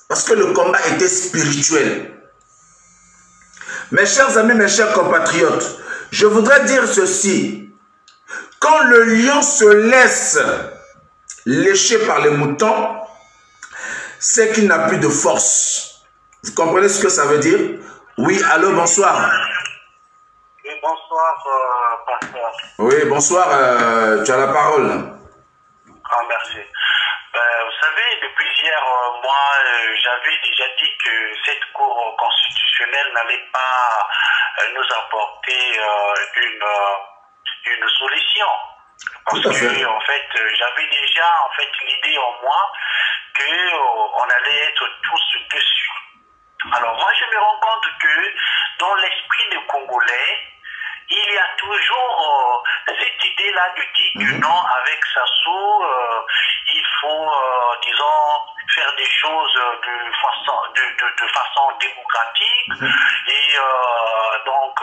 Parce que le combat était spirituel. Mes chers amis, mes chers compatriotes, je voudrais dire ceci. Quand le lion se laisse lécher par les moutons, c'est qu'il n'a plus de force. Vous comprenez ce que ça veut dire? Oui, allô, bonsoir. Bonsoir, pasteur. Oui, bonsoir, tu as la parole. Ah, merci. Vous savez, depuis plusieurs mois, j'avais déjà dit que cette Cour constitutionnelle n'allait pas nous apporter une solution. Parce que, en fait, j'avais déjà l'idée en moi qu'on allait être tous dessus. Alors, moi, je me rends compte que dans l'esprit des Congolais, il y a toujours cette idée-là de dire que non, avec Sassou, il faut, disons, faire des choses de façon démocratique et donc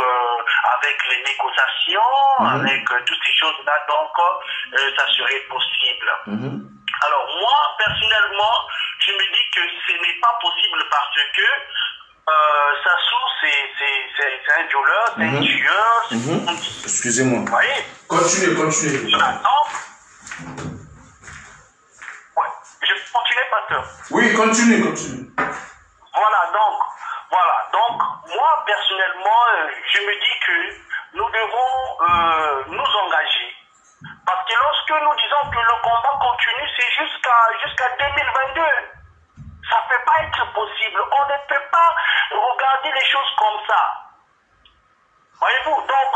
avec les négociations, avec toutes ces choses-là, donc ça serait possible. Alors moi, personnellement, je me dis que ce n'est pas possible parce que Sassou, c'est un violeur, c'est un tueur. Excusez-moi. Vous voyez? Continue. Ouais. Je peux continuer, pasteur? Oui, continue. Voilà, donc, moi, personnellement, je me dis que nous devons nous engager. Parce que lorsque nous disons que le combat continue, c'est jusqu'à 2022. Ça ne peut pas être possible. On ne peut pas regarder les choses comme ça. Voyez-vous, donc,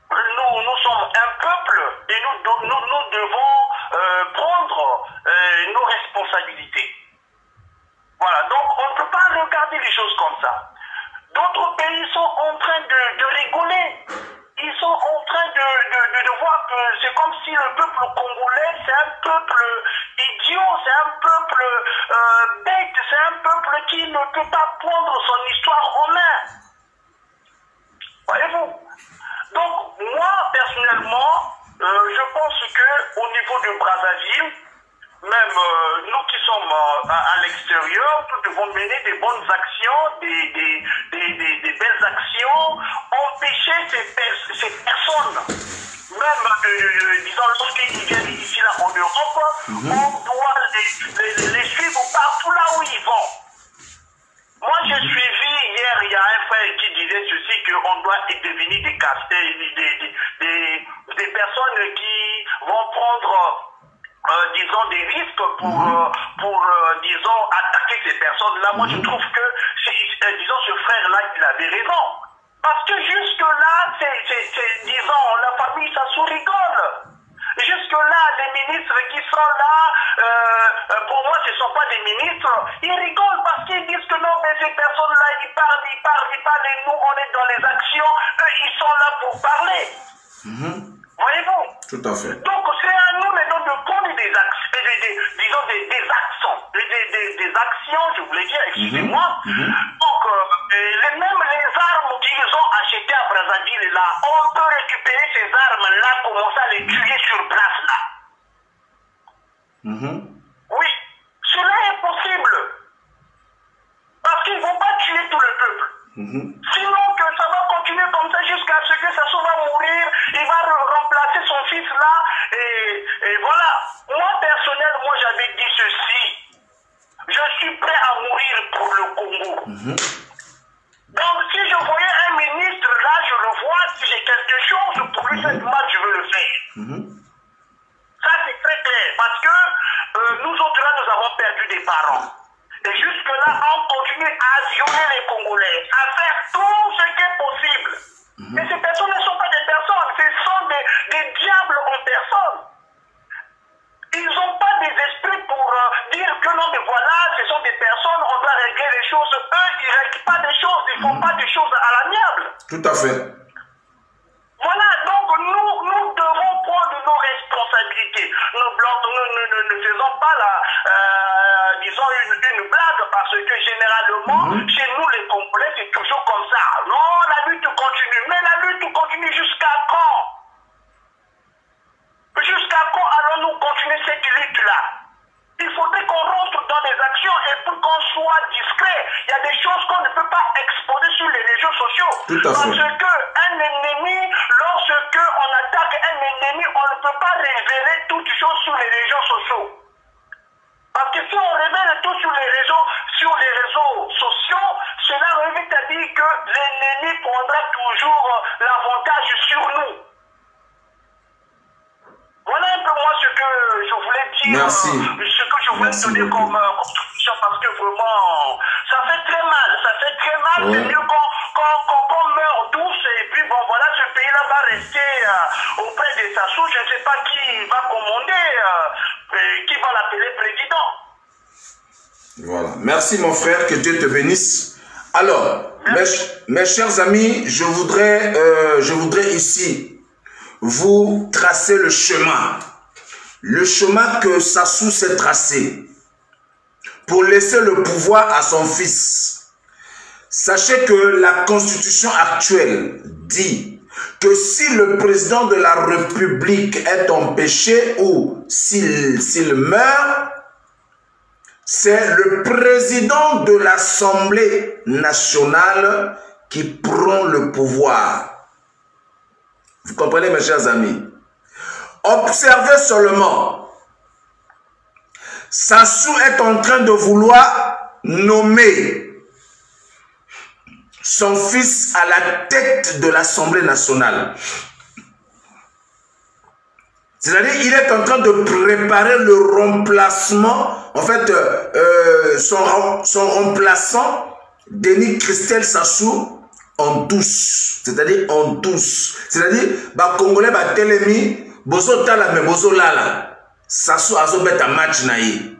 nous sommes un peuple et nous devons prendre nos responsabilités. Voilà, donc on ne peut pas regarder les choses comme ça. D'autres pays ils sont en train de rigoler. Ils sont en train de voir que c'est comme si le peuple congolais, c'est un peuple idiot, c'est un peuple bête, c'est un peuple qui ne peut pas prendre son histoire en main. Voyez-vous? Donc, moi, personnellement, je pense qu'au niveau de Brazzaville, même nous qui sommes à l'extérieur, nous devons mener des bonnes actions, des belles actions, empêcher ces personnes, même, disons, lorsqu'ils viennent ici, là, en Europe, on doit les suivre partout là où ils vont. Moi, j'ai suivi hier, il y a un frère qui disait ceci, qu'on doit devenir des personnes qui vont prendre... disons, des risques pour disons, attaquer ces personnes-là. Moi, je trouve que, disons, ce frère-là, il avait raison. Parce que jusque-là, disons, la famille, ça se rigole. Jusque-là, les ministres qui sont là, pour moi, ce ne sont pas des ministres, ils rigolent parce qu'ils disent que non, mais ces personnes-là, ils parlent, et nous, on est dans les actions, eux, ils sont là pour parler. Voyez-vous? Tout à fait. Donc, c'est à nous maintenant de prendre des actions, je voulais dire, excusez-moi. Donc, même les armes qu'ils ont achetées à Brazzaville, là, on peut récupérer ces armes-là, commencer à les tuer sur place, là. Oui, cela est possible. Parce qu'ils ne vont pas tuer tout le peuple. Sinon que ça va continuer comme ça jusqu'à ce que ça va mourir, il va remplacer son fils là, et voilà. Moi personnellement, j'avais dit ceci, je suis prêt à mourir pour le Congo. Donc si je voyais un ministre là, je le vois, si j'ai quelque chose pour lui faire mal, je veux le faire. Ça c'est très clair, parce que nous autres là, nous avons perdu des parents. Et jusque-là, on continue à violer les Congolais, à faire tout ce qui est possible. Mais ces personnes ne sont pas des personnes, ce sont des diables en personne. Ils n'ont pas des esprits pour dire que non, mais voilà, ce sont des personnes, on doit régler les choses. Eux, ils ne règlent pas des choses, ils ne font pas des choses à l'amiable. Tout à fait. Voilà, donc nous devons prendre nos responsabilités. Ne faisons pas disons une blague, parce que généralement, chez nous les Congolais, c'est toujours comme ça. Non, la lutte continue, mais la lutte continue jusqu'à quand? Jusqu'à quand allons-nous continuer cette lutte-là? Il faudrait qu'on rentre dans des actions et pour qu'on soit discret. Il y a des choses qu'on ne peut pas exposer sur les réseaux sociaux. Parce qu'un ennemi, lorsque on attaque un ennemi, on ne peut pas révéler toutes choses sur les réseaux sociaux. Parce que si on révèle tout sur les réseaux sociaux, cela revient à dire que l'ennemi prendra toujours l'avantage sur nous. Voilà un peu moi ce que je voulais dire. Merci. Ce que je voulais donner comme contribution, parce que vraiment, ça fait très mal. Ça fait très mal. C'est mieux qu'on meurt tous, et puis bon, voilà, ce pays-là va rester auprès de Sassou. Je ne sais pas qui va commander, qui va l'appeler président. Voilà. Merci mon frère, que Dieu te bénisse. Alors, mes chers amis, je voudrais ici vous tracer le chemin que Sassou s'est tracé pour laisser le pouvoir à son fils. Sachez que la constitution actuelle dit que si le président de la République est empêché ou s'il meurt, c'est le président de l'Assemblée nationale qui prend le pouvoir. Vous comprenez, mes chers amis? Observez seulement. Sassou est en train de vouloir nommer son fils à la tête de l'Assemblée nationale. C'est-à-dire qu'il est en train de préparer le remplacement, en fait, son remplaçant, Denis Christel Sassou, en douce. C'est-à-dire en douce. C'est-à-dire, bah, Congolais, bah, Télémi, Bozo Tala, mais Bozo Lala. Sassou Azobet a match naïe.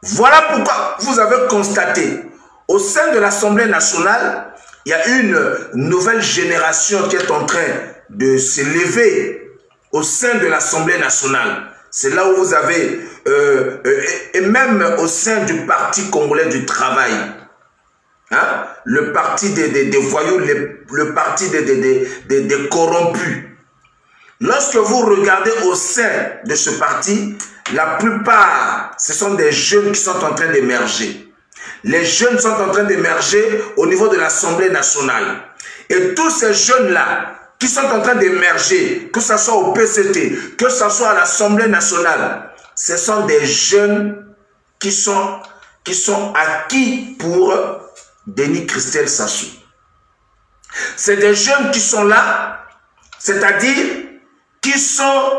Voilà pourquoi vous avez constaté, au sein de l'Assemblée nationale, Il y a une nouvelle génération qui est en train de s'élever au sein de l'Assemblée nationale. C'est là où vous avez, et même au sein du Parti congolais du travail, hein, le parti des voyous, le parti des corrompus. Lorsque vous regardez au sein de ce parti, la plupart, ce sont des jeunes qui sont en train d'émerger. Les jeunes sont en train d'émerger au niveau de l'Assemblée nationale. Et tous ces jeunes-là qui sont en train d'émerger, que ce soit au PCT, que ce soit à l'Assemblée nationale, ce sont des jeunes qui sont acquis pour Denis Christelle Sassou. C'est des jeunes qui sont là, c'est-à-dire qui sont,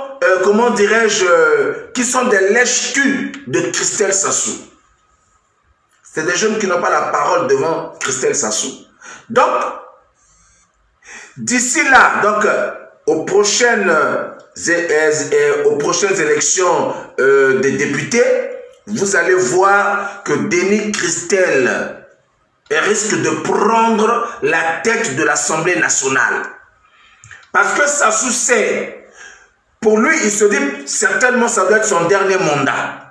comment dirais-je, qui sont des lèches-culs de Christelle Sassou. C'est des jeunes qui n'ont pas la parole devant Christelle Sassou. Donc, d'ici là, donc, aux prochaines élections des députés, vous allez voir que Denis Christelle risque de prendre la tête de l'Assemblée nationale. Parce que Sassou sait, pour lui, il se dit certainement ça doit être son dernier mandat.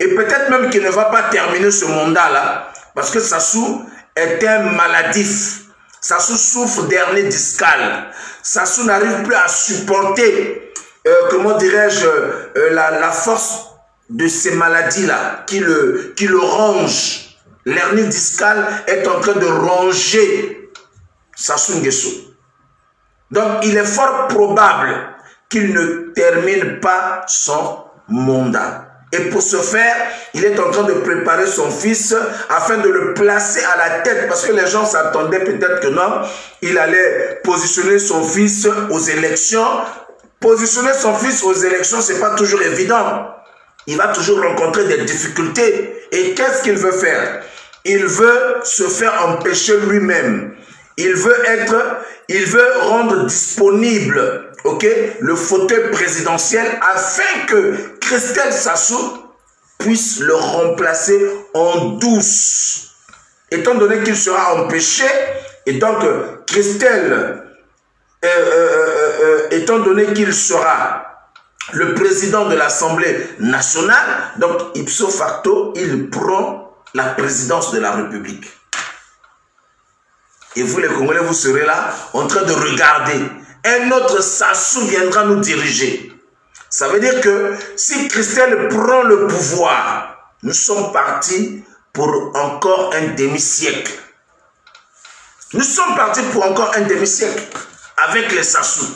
Et peut-être même qu'il ne va pas terminer ce mandat-là, parce que Sassou est un maladif. Sassou souffre d'hernie discale. Sassou n'arrive plus à supporter, comment dirais-je, la force de ces maladies-là qui le rongent. L'hernie discale est en train de ronger Sassou Nguesso. Donc, il est fort probable qu'il ne termine pas son mandat. Et pour ce faire, il est en train de préparer son fils afin de le placer à la tête. Parce que les gens s'attendaient peut-être que non, il allait positionner son fils aux élections. Positionner son fils aux élections, ce n'est pas toujours évident. Il va toujours rencontrer des difficultés. Et qu'est-ce qu'il veut faire? Il veut se faire empêcher lui-même. Il veut rendre disponible, ok, le fauteuil présidentiel afin que Christelle Sassou puisse le remplacer en douce. Étant donné qu'il sera empêché, et donc Christelle, étant donné qu'il sera le président de l'Assemblée nationale, donc ipso facto, il prend la présidence de la République. Et vous les Congolais, vous serez là en train de regarder. Un autre Sassou viendra nous diriger. Ça veut dire que si Christelle prend le pouvoir, nous sommes partis pour encore un demi-siècle. Nous sommes partis pour encore un demi-siècle avec les Sassou.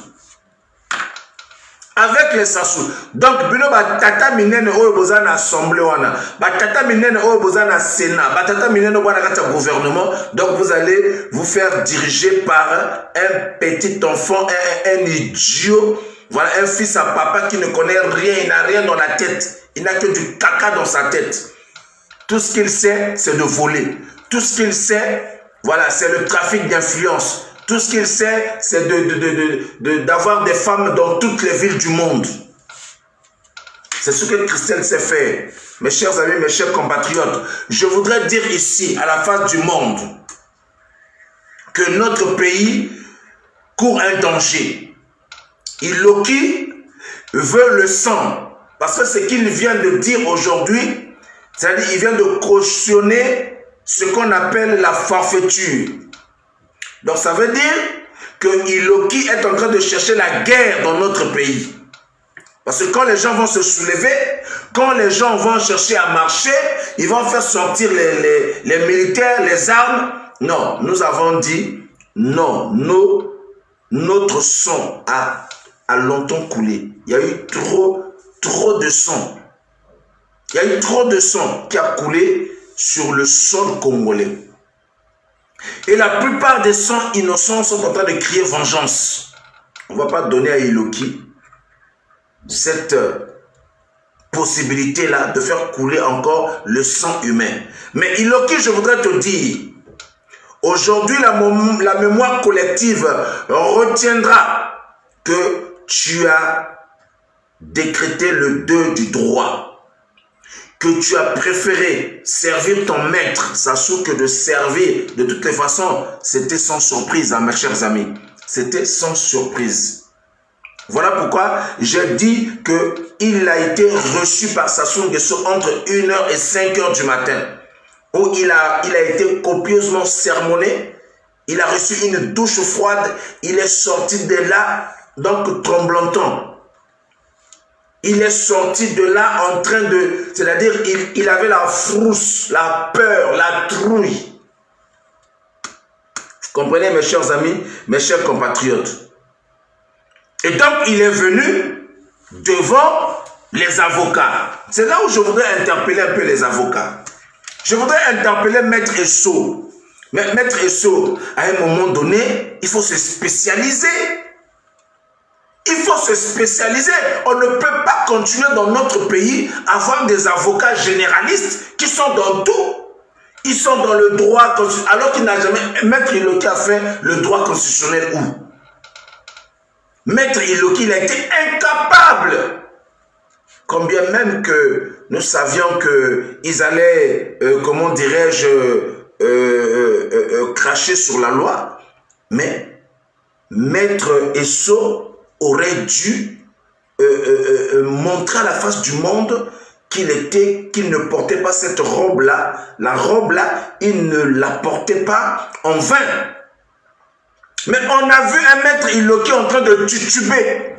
Avec les Sassou. Donc, bino batata minene oyo boza na assemblée wana, batata minene oyo boza na sénat, batata minene oyo na gouvernement. Donc, vous allez vous faire diriger par un petit enfant, un idiot, voilà, un fils à papa qui ne connaît rien, il n'a rien dans la tête, il n'a que du caca dans sa tête. Tout ce qu'il sait, c'est de voler. Tout ce qu'il sait, voilà, c'est le trafic d'influence. Tout ce qu'il sait, c'est d'avoir des femmes dans toutes les villes du monde. C'est ce que Christelle sait faire. Mes chers amis, mes chers compatriotes, je voudrais dire ici, à la face du monde, que notre pays court un danger. Iloki veut le sang. Parce que ce qu'il vient de dire aujourd'hui, c'est-à-dire qu'il vient de cautionner ce qu'on appelle la forfaiture. Donc ça veut dire que Iloki est en train de chercher la guerre dans notre pays. Parce que quand les gens vont se soulever, quand les gens vont chercher à marcher, ils vont faire sortir les militaires, les armes. Non, nous avons dit, non, notre sang a longtemps coulé. Il y a eu trop de sang. Il y a eu trop de sang qui a coulé sur le sol congolais. Et la plupart des sangs innocents sont en train de crier vengeance. On ne va pas donner à Iloki cette possibilité-là de faire couler encore le sang humain. Mais Iloki, je voudrais te dire, aujourd'hui la mémoire collective retiendra que tu as décrété le deuil du droit. que tu as préféré servir ton maître, sachant que de servir, de toutes les façons, c'était sans surprise, hein, mes chers amis. C'était sans surprise. Voilà pourquoi j'ai dit qu'il a été reçu par Sassou Nguesso entre 1h et 5h du matin, où il a été copieusement sermonné, il a reçu une douche froide, il est sorti de là, donc tremblotant. Il est sorti de là en train de... C'est-à-dire, il avait la frousse, la peur, la trouille. Vous comprenez, mes chers amis, mes chers compatriotes? Et donc, il est venu devant les avocats. C'est là où je voudrais interpeller un peu les avocats. Je voudrais interpeller Maître Esso. Maître Esso, à un moment donné, il faut se spécialiser. Il faut se spécialiser. On ne peut pas continuer dans notre pays à avoir des avocats généralistes qui sont dans tout. Ils sont dans le droit constitutionnel, alors qu'il n'a jamais... Maître Iloki a fait le droit constitutionnel où? Maître Iloki, il a été incapable. Combien même que nous savions qu'ils allaient, comment dirais-je, cracher sur la loi. Mais Maître Esso aurait dû montrer à la face du monde qu'il ne portait pas cette robe-là. La robe-là, il ne la portait pas en vain. Mais on a vu un Maître Iloki en train de tituber.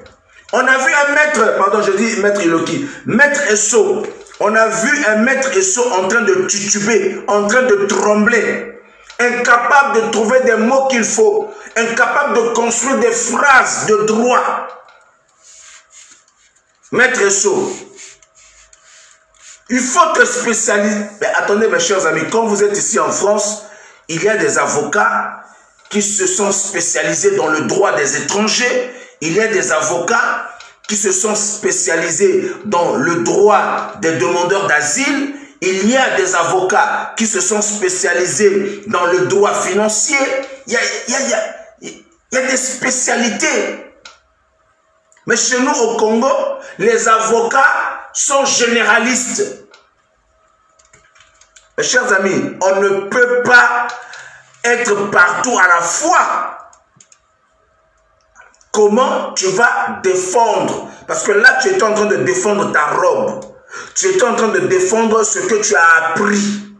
On a vu un maître, pardon, je dis Maître Iloki, Maître Esso. On a vu un Maître Esso en train de tituber, en train de trembler, incapable de trouver des mots qu'il faut, incapable de construire des phrases de droit. Maître Esso, il faut te spécialiser. Mais attendez, mes chers amis, quand vous êtes ici en France, il y a des avocats qui se sont spécialisés dans le droit des étrangers. Il y a des avocats qui se sont spécialisés dans le droit des demandeurs d'asile. Il y a des avocats qui se sont spécialisés dans le droit financier. Il y a des spécialités. Mais chez nous au Congo, les avocats sont généralistes. Mes chers amis, on ne peut pas être partout à la fois. Comment tu vas défendre? Parce que là, tu es en train de défendre ta robe. Tu es en train de défendre ce que tu as appris.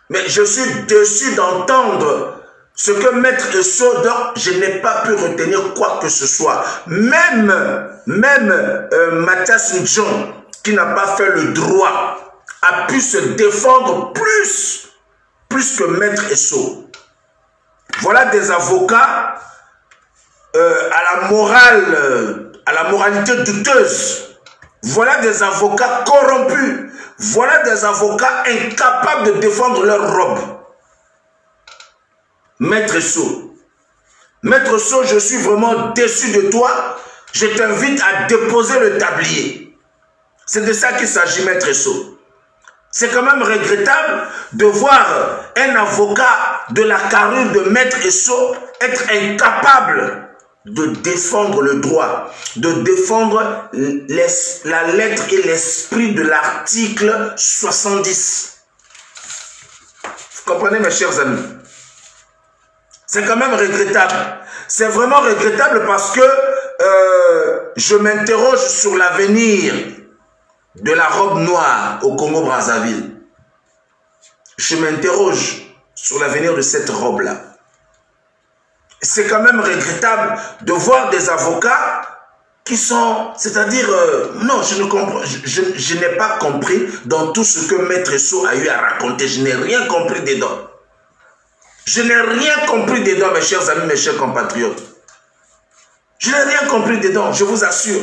Mais je suis déçu d'entendre ce que Maître Esso, je n'ai pas pu retenir quoi que ce soit. Même Mathias Njon, qui n'a pas fait le droit, a pu se défendre plus que Maître Esso. Voilà des avocats à la moralité douteuse. Voilà des avocats corrompus. Voilà des avocats incapables de défendre leur robe. Maître Esso, je suis vraiment déçu de toi. Je t'invite à déposer le tablier. C'est de ça qu'il s'agit, Maître Esso. C'est quand même regrettable de voir un avocat de la carrure de Maître Esso être incapable de défendre le droit, de défendre la lettre et l'esprit de l'article 70. Vous comprenez, mes chers amis? C'est quand même regrettable. C'est vraiment regrettable parce que je m'interroge sur l'avenir de la robe noire au Congo-Brazzaville. Je m'interroge sur l'avenir de cette robe-là. C'est quand même regrettable de voir des avocats qui sont, c'est-à-dire, non, je ne comprends, je n'ai pas compris dans tout ce que Maître Esso a eu à raconter. Je n'ai rien compris dedans. Je n'ai rien compris dedans, mes chers amis, mes chers compatriotes. Je n'ai rien compris dedans, je vous assure.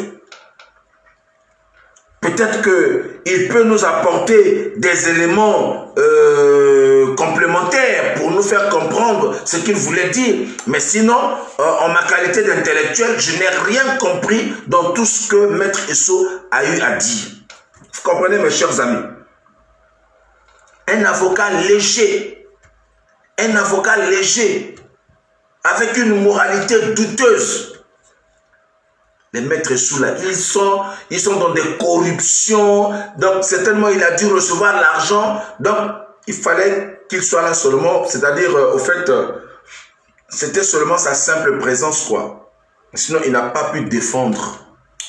Peut-être qu'il peut nous apporter des éléments complémentaires pour nous faire comprendre ce qu'il voulait dire. Mais sinon, en ma qualité d'intellectuel, je n'ai rien compris dans tout ce que Maître Esso a eu à dire. Vous comprenez, mes chers amis? Un avocat léger, avec une moralité douteuse, Les maîtres sous là, ils sont dans des corruptions. Donc, certainement, il a dû recevoir l'argent. Donc, il fallait qu'il soit là seulement. C'est-à-dire, au fait, c'était seulement sa simple présence, quoi. Sinon, il n'a pas pu défendre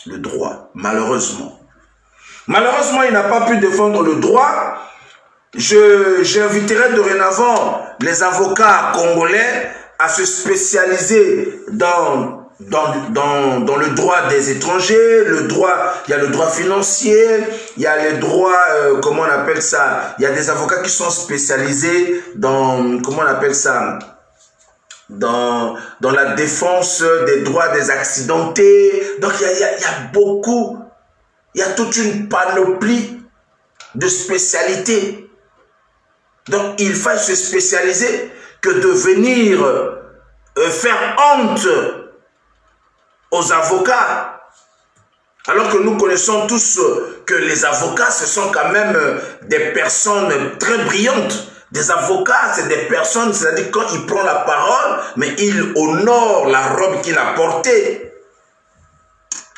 le droit, malheureusement. Malheureusement, il n'a pas pu défendre le droit. J'inviterai dorénavant les avocats congolais à se spécialiser dans le droit des étrangers, il y a le droit financier, il y a les droits, comment on appelle ça, il y a des avocats qui sont spécialisés dans, comment on appelle ça, dans la défense des droits des accidentés. Donc il y a beaucoup, il y a toute une panoplie de spécialités. Donc il faut se spécialiser que de venir faire honte aux avocats. Alors que nous connaissons tous que les avocats, ce sont quand même des personnes très brillantes. Des avocats, c'est des personnes, c'est-à-dire quand il prend la parole, mais il honore la robe qu'il a portée.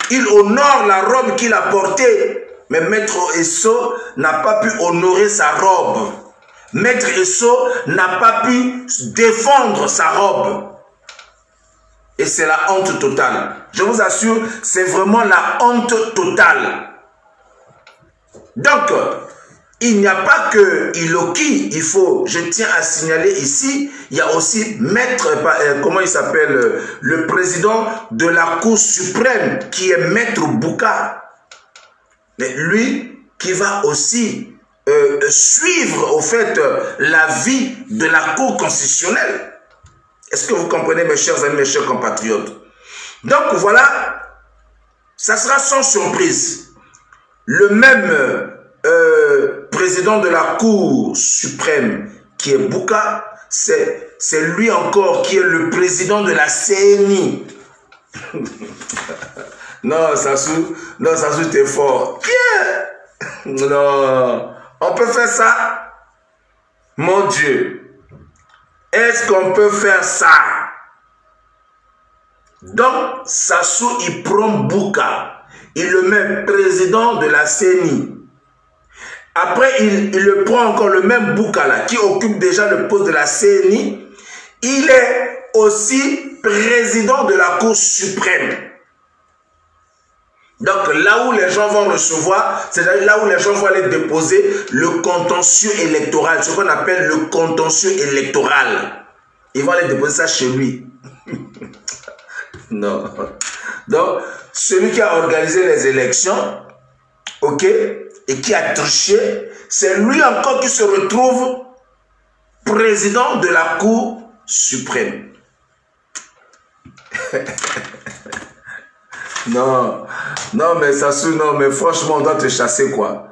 Il honore la robe qu'il a portée. Mais Maître Esso n'a pas pu honorer sa robe. Maître Esso n'a pas pu défendre sa robe. Et c'est la honte totale. Je vous assure, c'est vraiment la honte totale. Donc, il n'y a pas que Iloki, je tiens à signaler ici, il y a aussi Maître, comment il s'appelle, le président de la Cour suprême, qui est Maître Bouka. Mais lui, qui va aussi suivre, au fait, la vie de la Cour constitutionnelle. Est-ce que vous comprenez, mes chers amis, mes chers compatriotes? Donc, voilà, ça sera sans surprise. Le même président de la Cour suprême, qui est Bouka, c'est lui encore qui est le président de la CNI. Non, Sassou, t'es fort. Non, on peut faire ça? Mon Dieu. Est-ce qu'on peut faire ça? Donc, Sassou, il prend Bouka. Il le met président de la CENI. Après, il le prend encore le même Bouka là, qui occupe déjà le poste de la CENI. Il est aussi président de la Cour suprême. Donc, là où les gens vont recevoir, c'est-à-dire là où les gens vont aller déposer le contentieux électoral, ce qu'on appelle le contentieux électoral. Ils vont aller déposer ça chez lui. Non. Donc, celui qui a organisé les élections, ok, et qui a triché, c'est lui encore qui se retrouve président de la Cour suprême. Non, non, mais Sassou, non, mais franchement, on doit te chasser, quoi.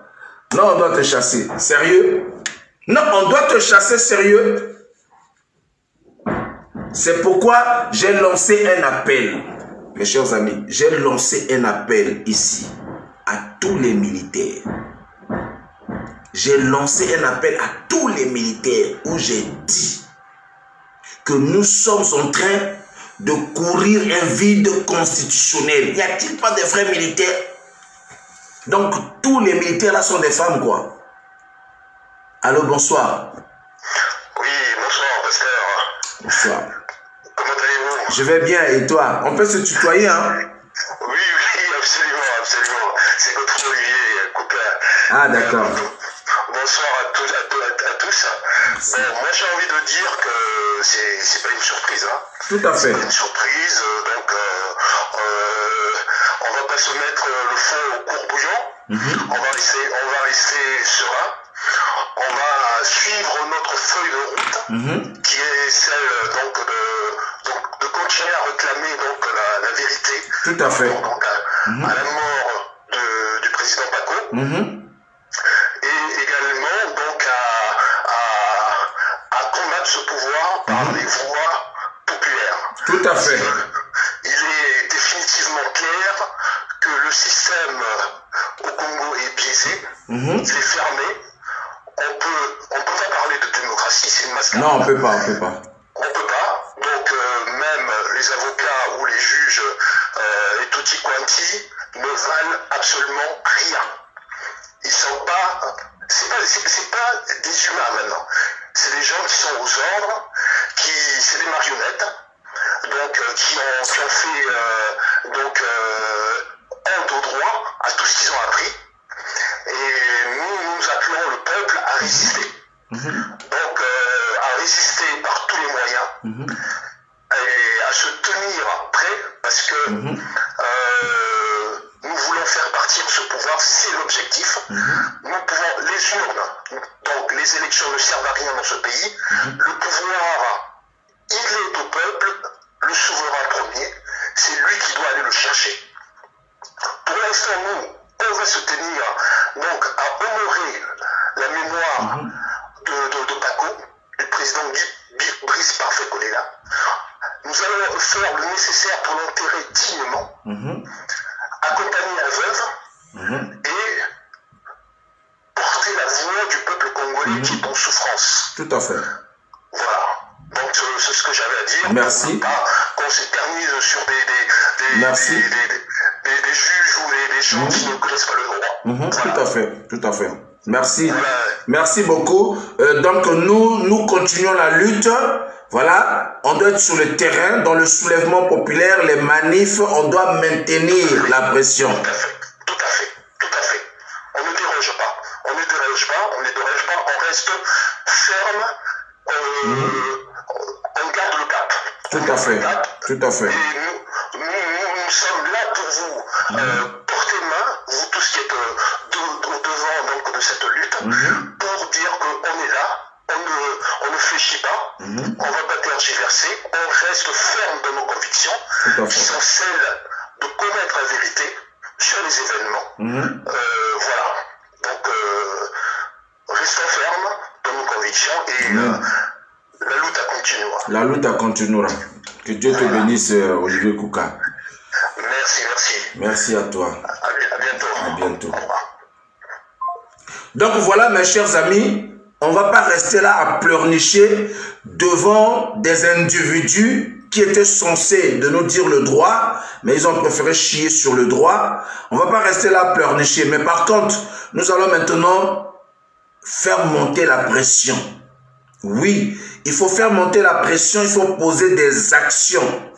Non, on doit te chasser. Sérieux? Non, on doit te chasser, sérieux. C'est pourquoi j'ai lancé un appel, mes chers amis. J'ai lancé un appel ici à tous les militaires. J'ai lancé un appel à tous les militaires où j'ai dit que nous sommes en train de courir un vide constitutionnel. Y a-t-il pas des vrais militaires? Donc, tous les militaires là sont des femmes, quoi. Allô, bonsoir. Oui, bonsoir, pasteur. Bonsoir. Comment allez-vous? Je vais bien, et toi? On peut se tutoyer, hein? Oui, absolument, absolument. C'est notre Olivier Coupin. Ah, d'accord. Bonsoir à tous. Bon, moi, j'ai envie de dire que c'est pas une surprise, hein. Tout à fait. C'est pas une surprise, donc on va pas se mettre le feu au courbouillon. On va rester serein. On va suivre notre feuille de route, qui est celle donc de continuer à réclamer donc la vérité. Tout à fait. Donc à la mort du président Paco. Et également donc à combattre ce pouvoir par les voies populaires. Tout à fait. Il est définitivement clair que le système au Congo est biaisé, c'est fermé. On peut pas parler de démocratie, c'est une mascarade. Non, on peut pas. On peut pas. Donc même les avocats ou les juges et tout tutti quanti ne valent absolument rien. Ils sont pas, c'est pas des humains maintenant. C'est des gens qui sont aux ordres, c'est des marionnettes, donc qui ont fait honte au droit à tout ce qu'ils ont appris. Et nous appelons le peuple à résister. Donc à résister par tous les moyens et à se tenir prêt parce que nous voulons faire partir ce pouvoir, c'est l'objectif. Nous pouvons, les urnes, donc les élections ne servent à rien dans ce pays. Le pouvoir, il est au peuple, le souverain premier, c'est lui qui doit aller le chercher. Pour l'instant, nous, on va se tenir donc à honorer la mémoire de Paco, du président Brice Parfait Kolela. Nous allons faire le nécessaire pour l'enterrer dignement, accompagner la veuve et porter la voix du peuple congolais qui est en souffrance. Tout à fait. Voilà. Donc c'est ce que j'avais à dire. Merci. Qu'on s'éternise sur des juges ou des gens qui ne connaissent pas le droit. Voilà. Tout à fait, tout à fait. Merci. Voilà. Merci beaucoup. Donc nous continuons la lutte. Voilà, on doit être sur le terrain, dans le soulèvement populaire, les manifs, on doit maintenir la pression. Tout à fait, tout à fait, tout à fait. On ne déroge pas, on ne déroge pas, on reste ferme, on garde le cap. Tout à fait, tout à fait. Et nous sommes là pour vous porter main, vous tous qui êtes au-devant donc, de cette lutte, pour dire qu'on est là. On ne fléchit pas, on ne va pas tergiverser, on reste ferme dans nos convictions, qui sont celles de connaître la vérité sur les événements. Voilà. Donc, restons fermes dans nos convictions et la lutte continuera. La lutte continuera. Que Dieu te bénisse, Olivier Kouka. Merci, merci. Merci à toi. À bientôt. À bientôt. Donc voilà, mes chers amis. On ne va pas rester là à pleurnicher devant des individus qui étaient censés de nous dire le droit, mais ils ont préféré chier sur le droit. On ne va pas rester là à pleurnicher. Mais par contre, nous allons maintenant faire monter la pression. Oui, il faut faire monter la pression, il faut poser des actions.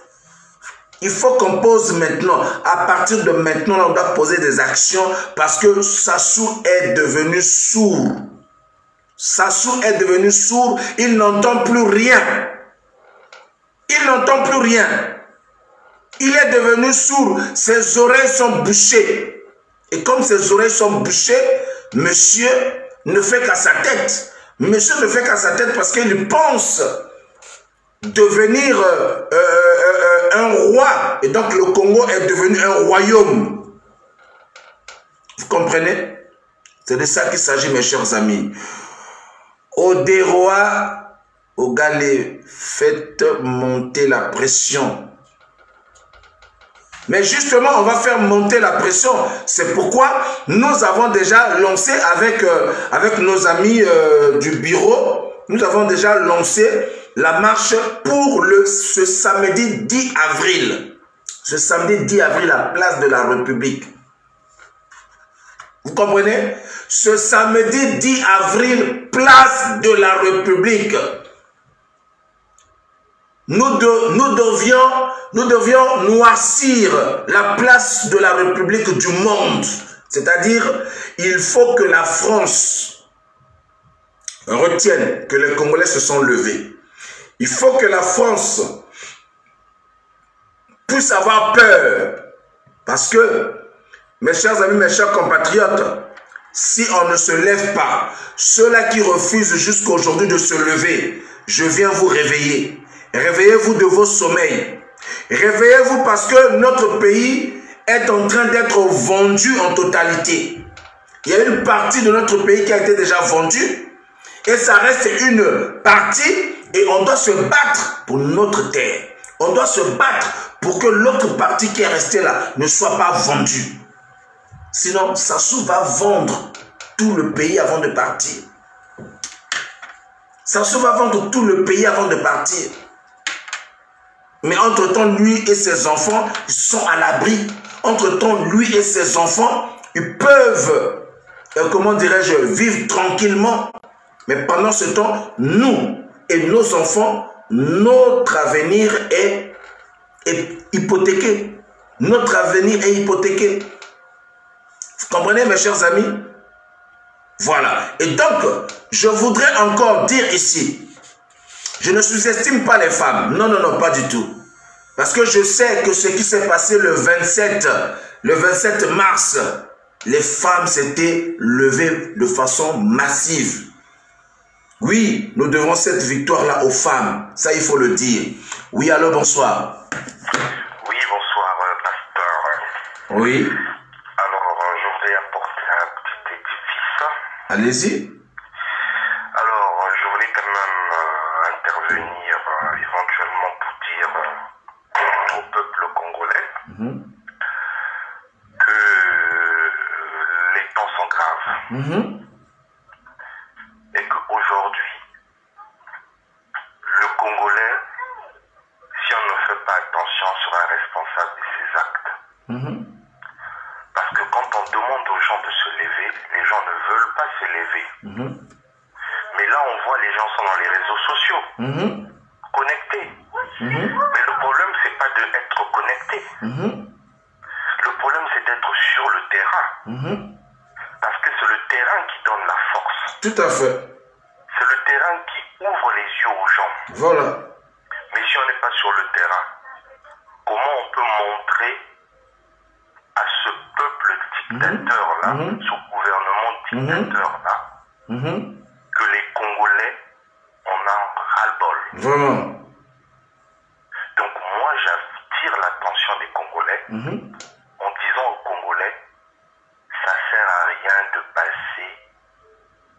Il faut qu'on pose maintenant. À partir de maintenant, on doit poser des actions parce que Sassou est devenu sourd. Sassou est devenu sourd, il n'entend plus rien. Il n'entend plus rien. Il est devenu sourd, ses oreilles sont bouchées. Et comme ses oreilles sont bouchées, monsieur ne fait qu'à sa tête. Monsieur ne fait qu'à sa tête parce qu'il pense devenir un roi. Et donc le Congo est devenu un royaume. Vous comprenez? C'est de ça qu'il s'agit, mes chers amis. Au déroa, au galet, faites monter la pression. Mais justement, on va faire monter la pression. C'est pourquoi nous avons déjà lancé avec nos amis du bureau, nous avons déjà lancé la marche pour ce samedi 10 avril. Ce samedi 10 avril, à la place de la République. Vous comprenez? Ce samedi 10 avril, place de la République. Nous devions noircir la place de la République du monde. C'est-à-dire, il faut que la France retienne que les Congolais se sont levés. Il faut que la France puisse avoir peur. Parce que, mes chers amis, mes chers compatriotes, si on ne se lève pas, ceux-là qui refusent jusqu'à aujourd'hui de se lever, je viens vous réveiller. Réveillez-vous de vos sommeils. Réveillez-vous parce que notre pays est en train d'être vendu en totalité. Il y a une partie de notre pays qui a été déjà vendue et ça reste une partie et on doit se battre pour notre terre. On doit se battre pour que l'autre partie qui est restée là ne soit pas vendue. Sinon, Sassou va vendre tout le pays avant de partir. Sassou va vendre tout le pays avant de partir. Mais entre-temps, lui et ses enfants sont à l'abri. Entre-temps, lui et ses enfants, ils peuvent, comment dirais-je, vivre tranquillement. Mais pendant ce temps, nous et nos enfants, notre avenir est hypothéqué. Notre avenir est hypothéqué. Vous comprenez, mes chers amis? Voilà. Et donc, je voudrais encore dire ici, je ne sous-estime pas les femmes. Non, non, non, pas du tout. Parce que je sais que ce qui s'est passé le 27 mars, les femmes s'étaient levées de façon massive. Oui, nous devons cette victoire-là aux femmes. Ça, il faut le dire. Oui, allô, bonsoir. Oui, bonsoir, pasteur. Oui. Alors, je voudrais apporter un petit édifice. Allez-y. Alors, je voulais quand même intervenir éventuellement pour dire au peuple congolais que les temps sont graves. Et qu'aujourd'hui, le Congolais, si on ne fait pas attention, sera responsable de ses actes. Parce que quand on demande aux gens de se lever, les gens ne veulent pas se lever. Mais là, on voit les gens sont dans les réseaux sociaux, connectés. Mais le problème, c'est pas d'être connecté. Le problème, c'est d'être sur le terrain. Parce que c'est le terrain qui donne la force. Tout à fait. C'est le terrain qui ouvre les yeux aux gens. Voilà. Mais si on n'est pas sur le terrain, comment on peut montrer à ce peuple dictateur-là, ce gouvernement dictateur-là, que les Congolais, on a ras-le-bol. Vraiment. Donc moi, j'attire l'attention des Congolais en disant aux Congolais, ça sert à rien de passer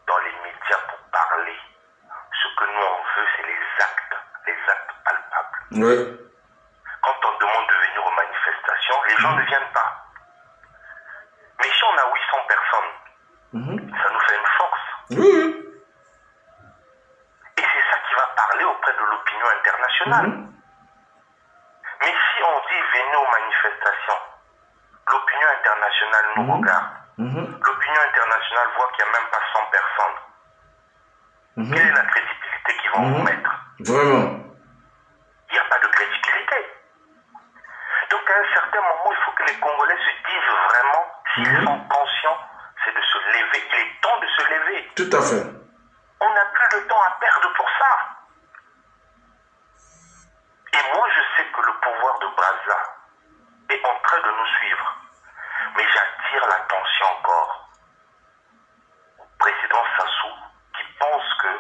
dans les médias pour parler. Ce que nous on veut, c'est les actes palpables. Oui. Quand on demande de venir aux manifestations, les gens ne viennent pas. Mais si on a 800 personnes, ça nous fait une force. Oui. Et c'est ça qui va parler auprès de l'opinion internationale. Mais si on dit venez aux manifestations, l'opinion internationale nous regarde. L'opinion internationale voit qu'il n'y a même pas 100 personnes. Quelle est la crédibilité qu'ils vont vous mettre? Vraiment. Il n'y a pas de crédibilité. Donc à un certain moment, il faut que les Congolais se disent vraiment, s'ils sont conscients, c'est de se lever. Il est temps de se lever. Tout à fait. On n'a plus de temps à perdre pour ça. Et moi, je sais que le pouvoir de Brazza est en train de nous suivre. Mais j'attire l'attention encore au président Sassou qui pense que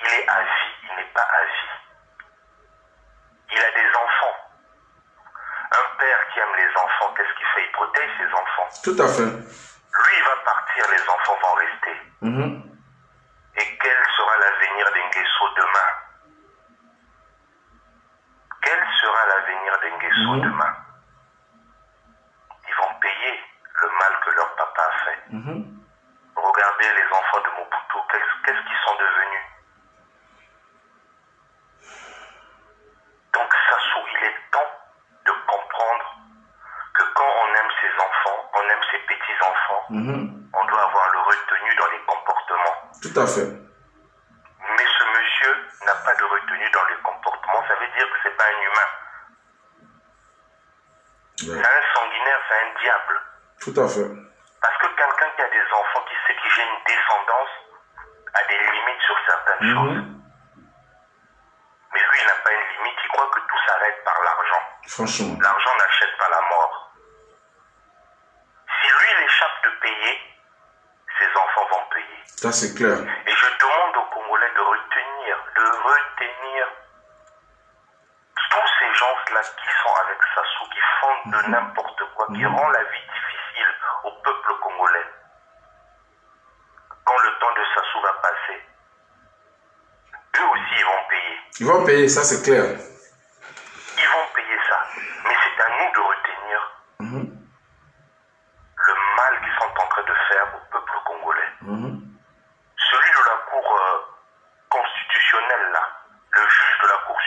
il est à vie, il n'est pas à vie. Il a des enfants. Un père qui aime les enfants, qu'est-ce qu'il fait? Il protège ses enfants. Tout à fait. Lui, il va partir, les enfants vont rester. Et quel sera l'avenir d'Nguesso demain? Quel sera l'avenir d'Nguesso demain? Ils vont payer le mal que leur papa a fait. Regardez les enfants de Mobutu, qu'est-ce qu'ils sont devenus? Donc Sassou, il est temps de comprendre que quand on aime ses enfants, on aime ses petits-enfants, on doit avoir le retenu dans les comportements. Tout à fait. Mais ce monsieur n'a pas de retenue dans les comportements, ça veut dire que ce n'est pas un humain. C'est un sanguinaire, c'est un diable. Tout à fait. Parce que quelqu'un qui a des enfants, qui sait qu'il a une descendance, a des limites sur certaines choses. Mais lui, il n'a pas une limite, il croit que tout s'arrête par l'argent. Franchement. L'argent n'achète pas la mort. Si lui, il échappe de payer, ses enfants vont payer. Ça, c'est clair. Et je demande aux Congolais de retenir tous ces gens-là qui sont avec Sassou, qui font de n'importe quoi, qui rendent la vie difficile au peuple congolais. Quand le temps de Sassou va passer, eux aussi ils vont payer. Ils vont payer, ça c'est clair. Ils vont payer ça. Mais c'est à nous de retenir le mal qu'ils sont en train de faire au peuple congolais. Celui de la Cour constitutionnelle, là, le juge de la Cour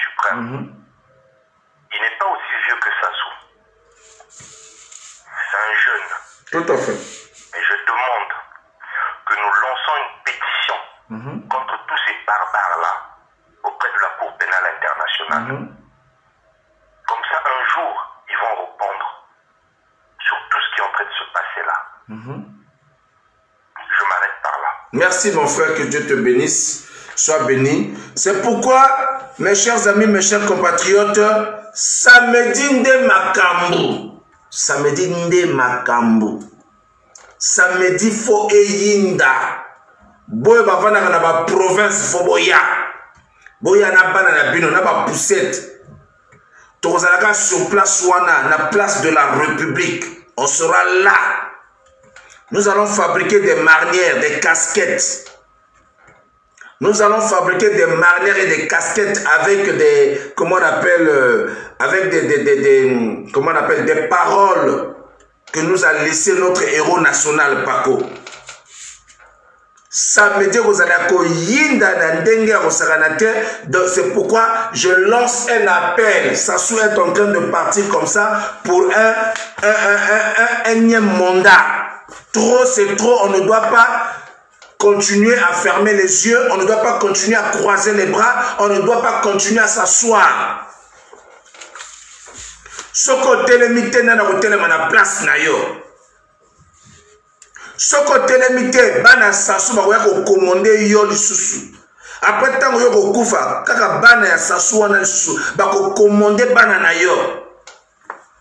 auprès de la Cour pénale internationale. Comme ça, un jour, ils vont répondre sur tout ce qui est en train de se passer là. Je m'arrête par là. Merci mon frère, que Dieu te bénisse. Sois béni. C'est pourquoi, mes chers amis, mes chers compatriotes, samedi nde makambu. Samedi nde makambu. Samedi fo eyinda. Boy bavana na ba province fo boya. Boya na bana na bino na ba poussette. Tozalaka sur place wana na place de la République. On sera là. Nous allons fabriquer des marnières, des casquettes. Nous allons fabriquer des marnières et des casquettes avec des, comment on appelle, avec comment on appelle, des paroles que nous a laissé notre héros national, Paco. Samedi, vous allez donc c'est pourquoi je lance un appel. Sassou est en train de partir comme ça pour un énième mandat. Trop, c'est trop, on ne doit pas continuer à fermer les yeux, on ne doit pas continuer à croiser les bras, on ne doit pas continuer à s'asseoir. Ce côté limité n'a pas place na yo. Ce côté limité, bana sasu ba ko commander yo lisusu. Après tant yo ko kufa, kaka bana ya sasu wana lisusu, ba ko commander bana na yo.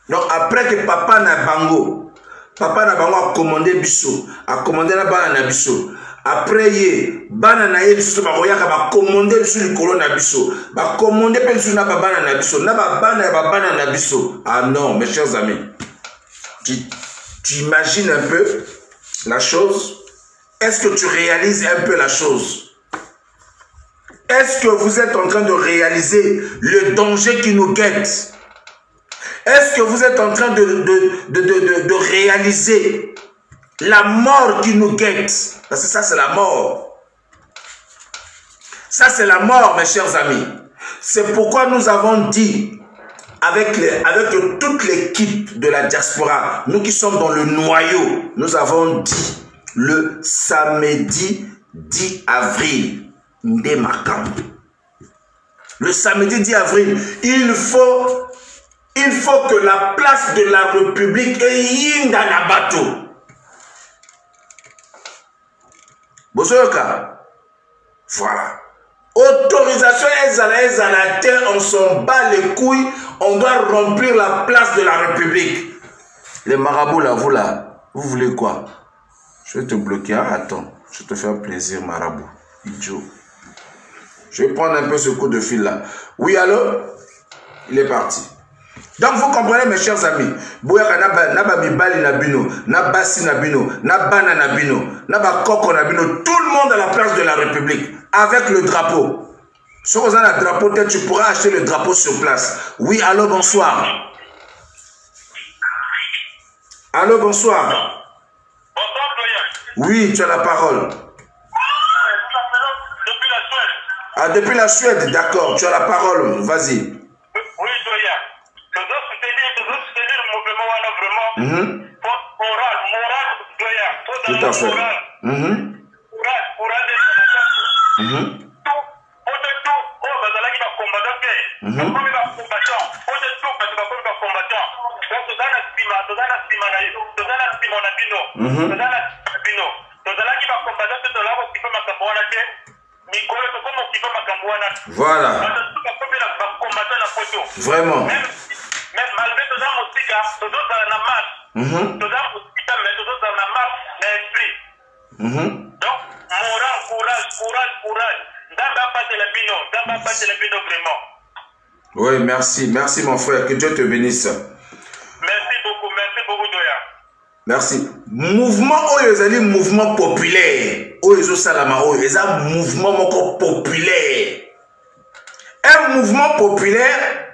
Donc après que papa na bango a commandé biso, a commandé na bana na biso. Après ye bana na ye lisusu ba koyaka ba commander biso likolo na biso. Ba commander pe biso na ba bana na biso, na ba bana ya ba bana na biso. Ah non, mes chers amis. Tu imagines un peu la chose? Est-ce que tu réalises un peu la chose? Est-ce que vous êtes en train de réaliser le danger qui nous guette? Est-ce que vous êtes en train de réaliser la mort qui nous guette? Parce que ça, c'est la mort. Ça, c'est la mort, mes chers amis. C'est pourquoi nous avons dit, avec toute l'équipe de la diaspora, nous qui sommes dans le noyau, nous avons dit le samedi 10 avril, le samedi 10 avril, il faut que la place de la République est yinda na bateau. Bosoyoka. Voilà. Autorisation on s'en bat les couilles, on doit remplir la place de la République. Les marabouts là, vous voulez quoi? Je vais te bloquer, hein? Attends, je vais te faire plaisir, marabout, idiot. Je vais prendre un peu ce coup de fil là. Oui, allô? Il est parti. Donc vous comprenez, mes chers amis, boyaka naba mibali nabino, nabasi nabino, nabana nabino, naba koko nabino, tout le monde à la place de la République, avec le drapeau. Si vous avez un drapeau, peut-être tu pourras acheter le drapeau sur place. Oui, allô, bonsoir. Allô, bonsoir. Bonsoir, doyen. Oui, tu as la parole. Depuis la Suède. Ah, depuis la Suède, d'accord, tu as la parole, vas-y. Oui, doyen. Je dois soutenir le mouvement vraiment. Moral, doyen. Tout à fait. Voilà. Vraiment. Même malgré tout ça, tout ça, ça n'a marche. Tout ça, mais tout ça, ça n'a marche, l'esprit. Donc, moral, courage. D'abord, passer le bino, vraiment. Oui, merci mon frère, que Dieu te bénisse. Merci beaucoup, Doya. Merci. Mouvement Oyezali, mouvement populaire. Oyezo Salama, Oyeza, mouvement populaire. Un mouvement populaire,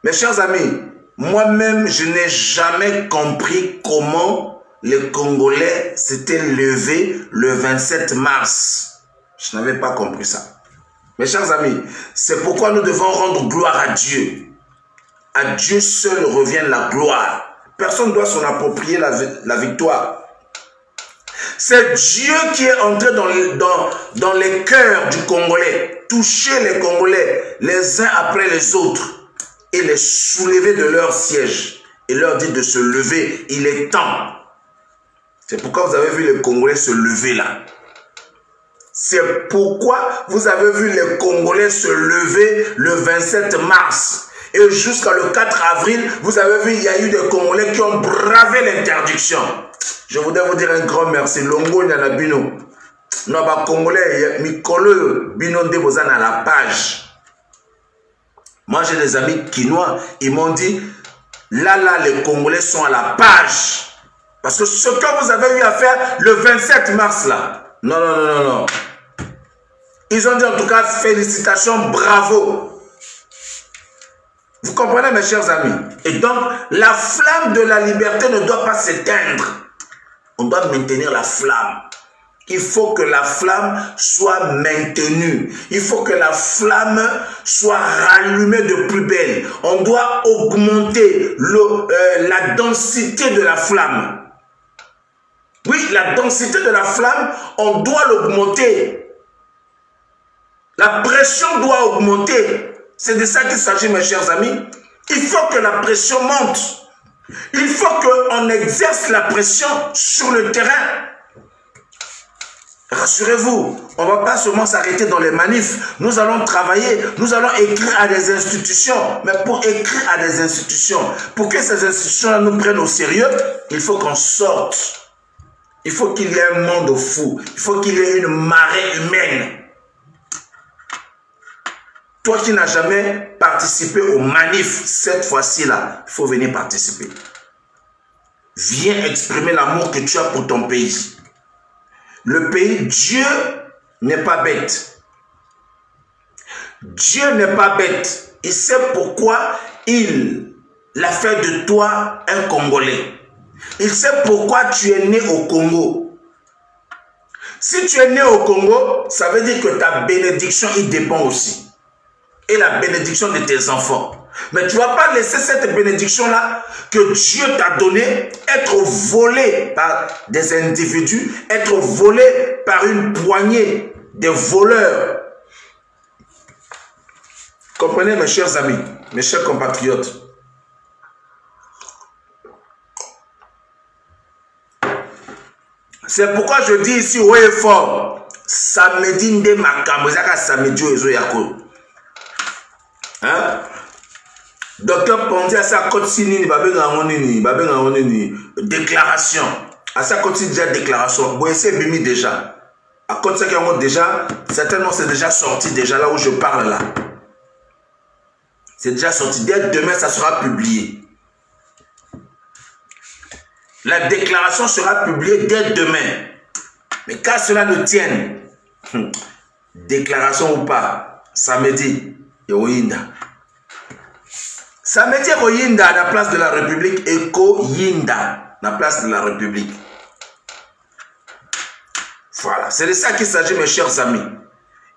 mes chers amis, moi-même, je n'ai jamais compris comment les Congolais s'étaient levés le 27 mars. Je n'avais pas compris ça. Mes chers amis, c'est pourquoi nous devons rendre gloire à Dieu. À Dieu seul revient la gloire. Personne ne doit s'en approprier la victoire. C'est Dieu qui est entré dans les cœurs du Congolais, toucher les Congolais les uns après les autres et les soulever de leur siège. Et leur dit de se lever, il est temps. C'est pourquoi vous avez vu les Congolais se lever là. C'est pourquoi vous avez vu les Congolais se lever le 27 mars. Et jusqu'à le 4 avril, vous avez vu, il y a eu des Congolais qui ont bravé l'interdiction. Je voudrais vous dire un grand merci. Longo Nyanabino. Non, bah, Congolais, Mikolo Bino Ndeboza à la page. Moi, j'ai des amis quinois, ils m'ont dit, là, les Congolais sont à la page. Parce que ce que vous avez eu à faire le 27 mars, là, non. Ils ont dit en tout cas, félicitations, bravo. Vous comprenez, mes chers amis? Et donc, la flamme de la liberté ne doit pas s'éteindre. On doit maintenir la flamme. Il faut que la flamme soit maintenue. Il faut que la flamme soit rallumée de plus belle. On doit augmenter la densité de la flamme. Oui, la densité de la flamme, on doit l'augmenter. La pression doit augmenter. C'est de ça qu'il s'agit, mes chers amis. Il faut que la pression monte. Il faut qu'on exerce la pression sur le terrain. Rassurez-vous, on ne va pas seulement s'arrêter dans les manifs. Nous allons travailler, nous allons écrire à des institutions. Mais pour écrire à des institutions, pour que ces institutions nous prennent au sérieux, il faut qu'on sorte. Il faut qu'il y ait un monde fou. Il faut qu'il y ait une marée humaine. Toi qui n'as jamais participé aux manifs, cette fois-ci là, il faut venir participer. Viens exprimer l'amour que tu as pour ton pays. Le pays, Dieu n'est pas bête. Dieu n'est pas bête. Il sait pourquoi il a fait de toi un Congolais. Il sait pourquoi tu es né au Congo. Si tu es né au Congo, ça veut dire que ta bénédiction, il dépend aussi. Et la bénédiction de tes enfants. Mais tu ne vas pas laisser cette bénédiction-là que Dieu t'a donnée être volée par des individus, être volée par une poignée de voleurs. Comprenez, mes chers amis, mes chers compatriotes. C'est pourquoi je dis ici haut et fort, samedi nde makambo zaka samedi ezo yako. Hein? Docteur Pondi à sa côte sinini déclaration. À sa côte déjà déclaration. Bon, c'est bimi déjà. À côté ça qui a déjà, certainement c'est déjà sorti déjà là où je parle là. C'est déjà sorti. Dès demain ça sera publié. La déclaration sera publiée dès demain. Mais qu'à cela ne tienne, déclaration ou pas, samedi, Yoinda. Samedi, Yoinda à la place de la République, Eko Yinda, la place de la République. Voilà, c'est de ça qu'il s'agit, mes chers amis.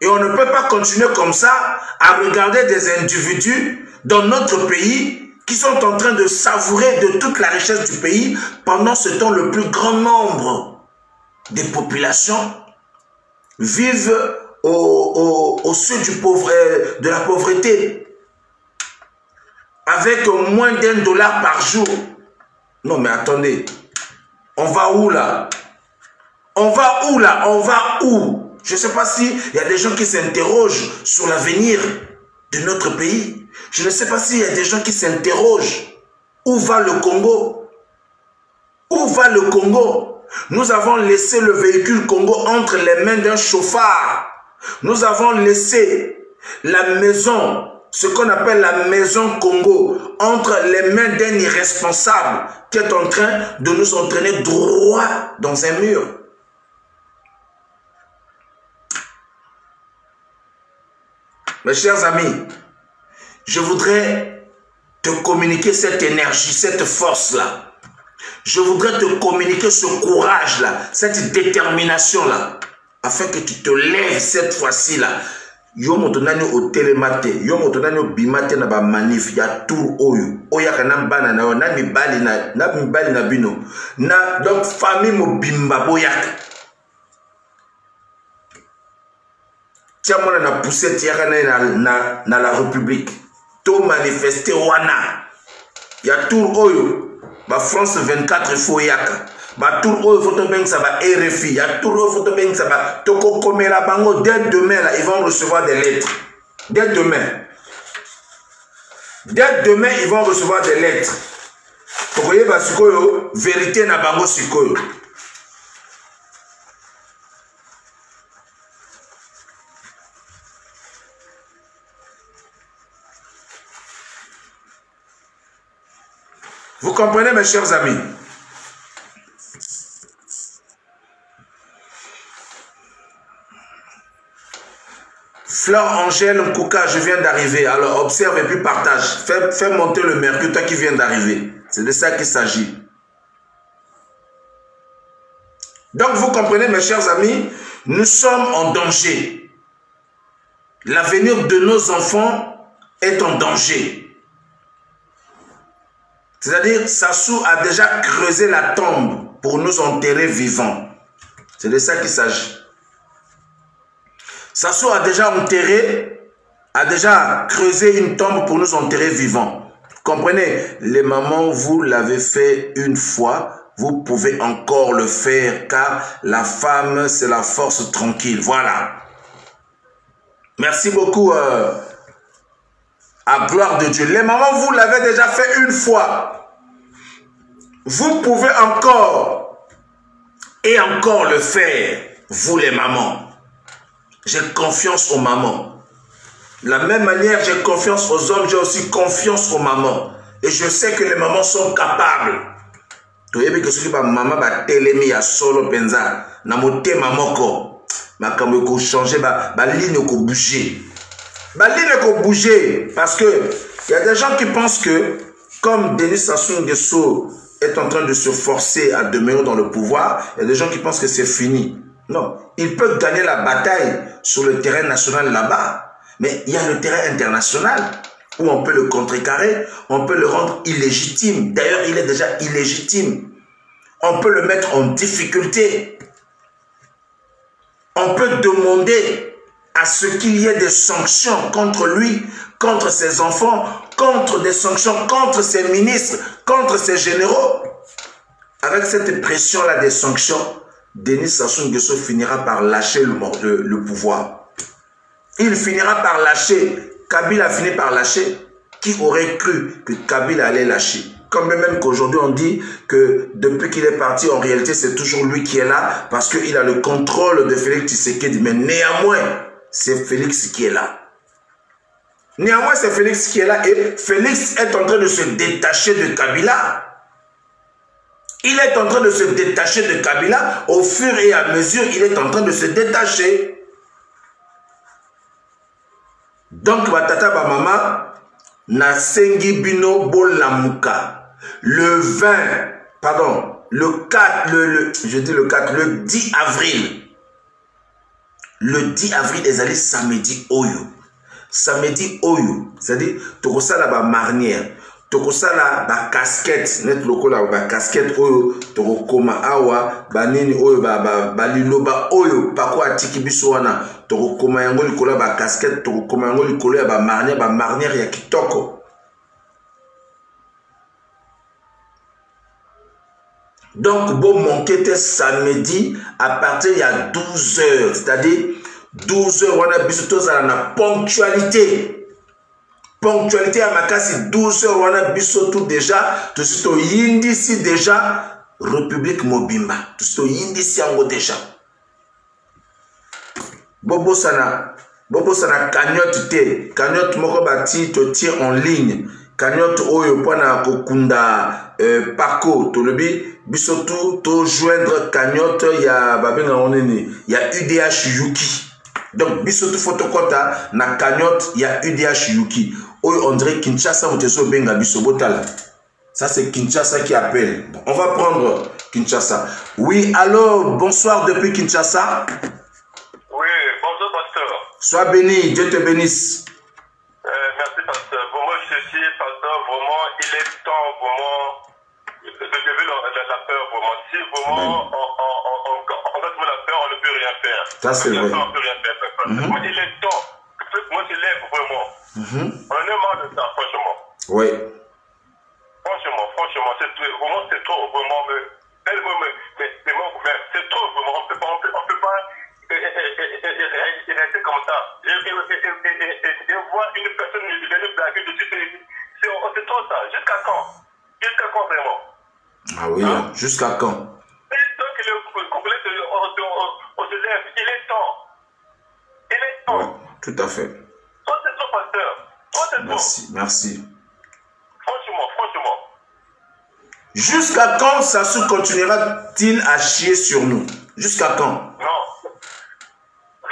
Et on ne peut pas continuer comme ça à regarder des individus dans notre pays qui sont en train de savourer de toute la richesse du pays pendant ce temps le plus grand nombre des populations vivent au seuil de la pauvreté avec moins d'$1 par jour. Non mais attendez, on va où là? On va où là? On va où? Je ne sais pas s'il y a des gens qui s'interrogent sur l'avenir de notre pays. Je ne sais pas s'il y a des gens qui s'interrogent. Où va le Congo? Où va le Congo? Nous avons laissé le véhicule Congo entre les mains d'un chauffard. Nous avons laissé la maison, ce qu'on appelle la maison Congo, entre les mains d'un irresponsable qui est en train de nous entraîner droit dans un mur. Mes chers amis, je voudrais te communiquer cette énergie, cette force-là. Je voudrais te communiquer ce courage-là, cette détermination-là, afin que tu te lèves cette fois-ci-là. yo moto nani o telemate yo moto nani o bimate na ba manif ya tour oyo oyaka na bana na yo na mibali na bino na donc famille mo bimba boyaka tia mona na poussette yaka na la république to manifester wana ya tour oyo ba France 24 faut yaka ba tour oyo photo beng ça va RFI ya tour oyo photo beng ça va toko komela bango dès demain là ils vont recevoir des lettres dès demain ils vont recevoir des lettres pour yeba sikoyo vérité na bango sikoyo. Vous comprenez mes chers amis? Fleur Angèle Nkouka, je viens d'arriver. Alors observe et puis partage. Fais monter le mercure, toi qui viens d'arriver. C'est de ça qu'il s'agit. Donc vous comprenez mes chers amis, nous sommes en danger. L'avenir de nos enfants est en danger. C'est-à-dire, Sassou a déjà creusé la tombe pour nous enterrer vivants. C'est de ça qu'il s'agit. Sassou a déjà creusé une tombe pour nous enterrer vivants. Comprenez, les mamans, vous l'avez fait une fois, vous pouvez encore le faire, car la femme, c'est la force tranquille. Voilà. Merci beaucoup. À gloire de Dieu. Les mamans, vous l'avez déjà fait une fois. Vous pouvez encore et encore le faire, vous les mamans. J'ai confiance aux mamans. De la même manière, j'ai confiance aux hommes, j'ai aussi confiance aux mamans. Et je sais que les mamans sont capables. Tu sais que ce que maman va télémi à solo penza, na moté mamoko, ma comme ko changer ba ligne ko bouger. Baline ko bouger parce que il y a des gens qui pensent que comme Denis Sassou Nguesso est en train de se forcer à demeurer dans le pouvoir, il y a des gens qui pensent que c'est fini. Non, il peut gagner la bataille sur le terrain national là-bas, mais il y a le terrain international où on peut le contrecarrer, on peut le rendre illégitime. D'ailleurs, il est déjà illégitime. On peut le mettre en difficulté. On peut demander à ce qu'il y ait des sanctions contre lui, contre ses enfants, contre des sanctions contre ses ministres, contre ses généraux. Avec cette pression-là des sanctions, Denis Sassou Nguesso finira par lâcher le pouvoir. Il finira par lâcher. Kabila a fini par lâcher. Qui aurait cru que Kabila allait lâcher? Comme même qu'aujourd'hui on dit que depuis qu'il est parti, en réalité c'est toujours lui qui est là parce qu'il a le contrôle de Félix Tshisekedi. Mais néanmoins, c'est Félix qui est là. Néanmoins, c'est Félix qui est là et Félix est en train de se détacher de Kabila. Il est en train de se détacher de Kabila. Au fur et à mesure, il est en train de se détacher. Donc, batata ba mama na sengi bino bolamuka. Le 20, pardon, le 4, je dis le 4, le 10 avril. Le 10 avril, ils allaient samedi oyo. Samedi oyo, c'est-à-dire, tu as la marnière, tu as la casquette, net loko la casquette oyo, tu as koma awa, banini oyo, baliloba oyo, pako atiki biso wana, tu as koma yango likola ba casquette, tu as koma yango likola ba marnière ya kitoko. Donc, bon, mon quête samedi à partir de 12 h, c'est-à-dire 12 h, on a besoin de la ponctualité. Ponctualité à ma casse, 12 h, on a besoin tout déjà, tout ce qui est ici déjà, République Mobimba, tout ce qui est ici en déjà. Bobo sana cagnotte te, cagnotte moko bati te tire en ligne. Cagnotte oyo pona kokunda Paco tolobi bisotu to joindre cagnotte ya babenga oneni ya UDH Yuki. Donc bisotu photokota na cagnotte ya UDH Yuki. Oyo on dirait Kinshasa moteso benga bisobotala. Ça c'est Kinshasa qui appelle. Bon, on va prendre Kinshasa. Oui, allô, bonsoir depuis Kinshasa. Oui, bonjour pasteur. Sois béni, Dieu te bénisse. Merci, pasteur. Vraiment, je suis pasteur. Vraiment, il est temps, vraiment, de lever la peur, vraiment. Si vraiment, on a la peur, on ne peut rien faire. Ça, c'est vrai. On ne peut rien faire. Moi, il est temps. Moi, je lève vraiment. On en est marre de ça, franchement. Oui. Franchement, c'est trop, vraiment. Mais c'est trop, vraiment. On peut pas rester comme ça. Et voir une personne venir blaguer dessus, c'est trop ça. Jusqu'à quand? Jusqu'à quand, vraiment? Ah oui, hein? Jusqu'à quand? Donc, le Congolais, on se lève. Il est temps. Il est temps. Ouais, tout à fait. Trop, c'est trop, pasteur. Trop, c'est trop. Merci, merci. Franchement. Jusqu'à quand Sassou continuera-t-il à chier sur nous? Jusqu'à quand? Non.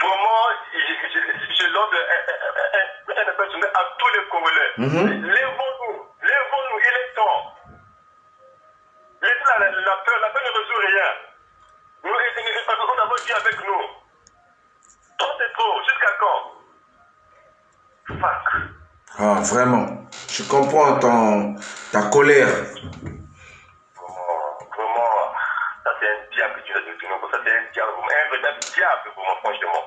Vraiment, je lance un appel à tous les Congolais. Lèvons-nous, il est temps. Laissez la peur ne résout rien. Nous avons Dieu avec nous. Trop c'est trop, jusqu'à quand? Fuck. Ah, vraiment. Je comprends ta colère. Vraiment, ça c'est un diable qui nous a ça c'est un diable, un véritable diable pour moi, franchement.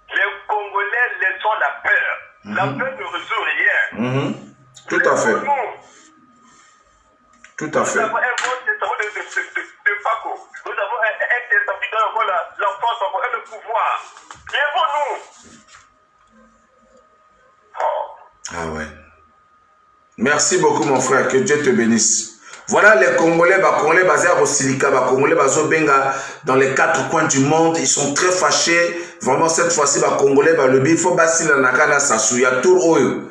Les Congolais laissons la peur. La peur ne résout rien. Tout à fait. Tout à fait. Nous avons un bon testament de Paco. Nous avons un testament qui donne encore la force, encore le pouvoir. Lèvons-nous. Ah ouais. Merci beaucoup mon frère, que Dieu te bénisse. Voilà les Congolais basés à Rosilika, les Congolais basés au Benga, dans les 4 coins du monde, ils sont très fâchés. Vraiment cette fois-ci, les Congolais, le il faut bassi la nakana Sassou, il y a tout oyo.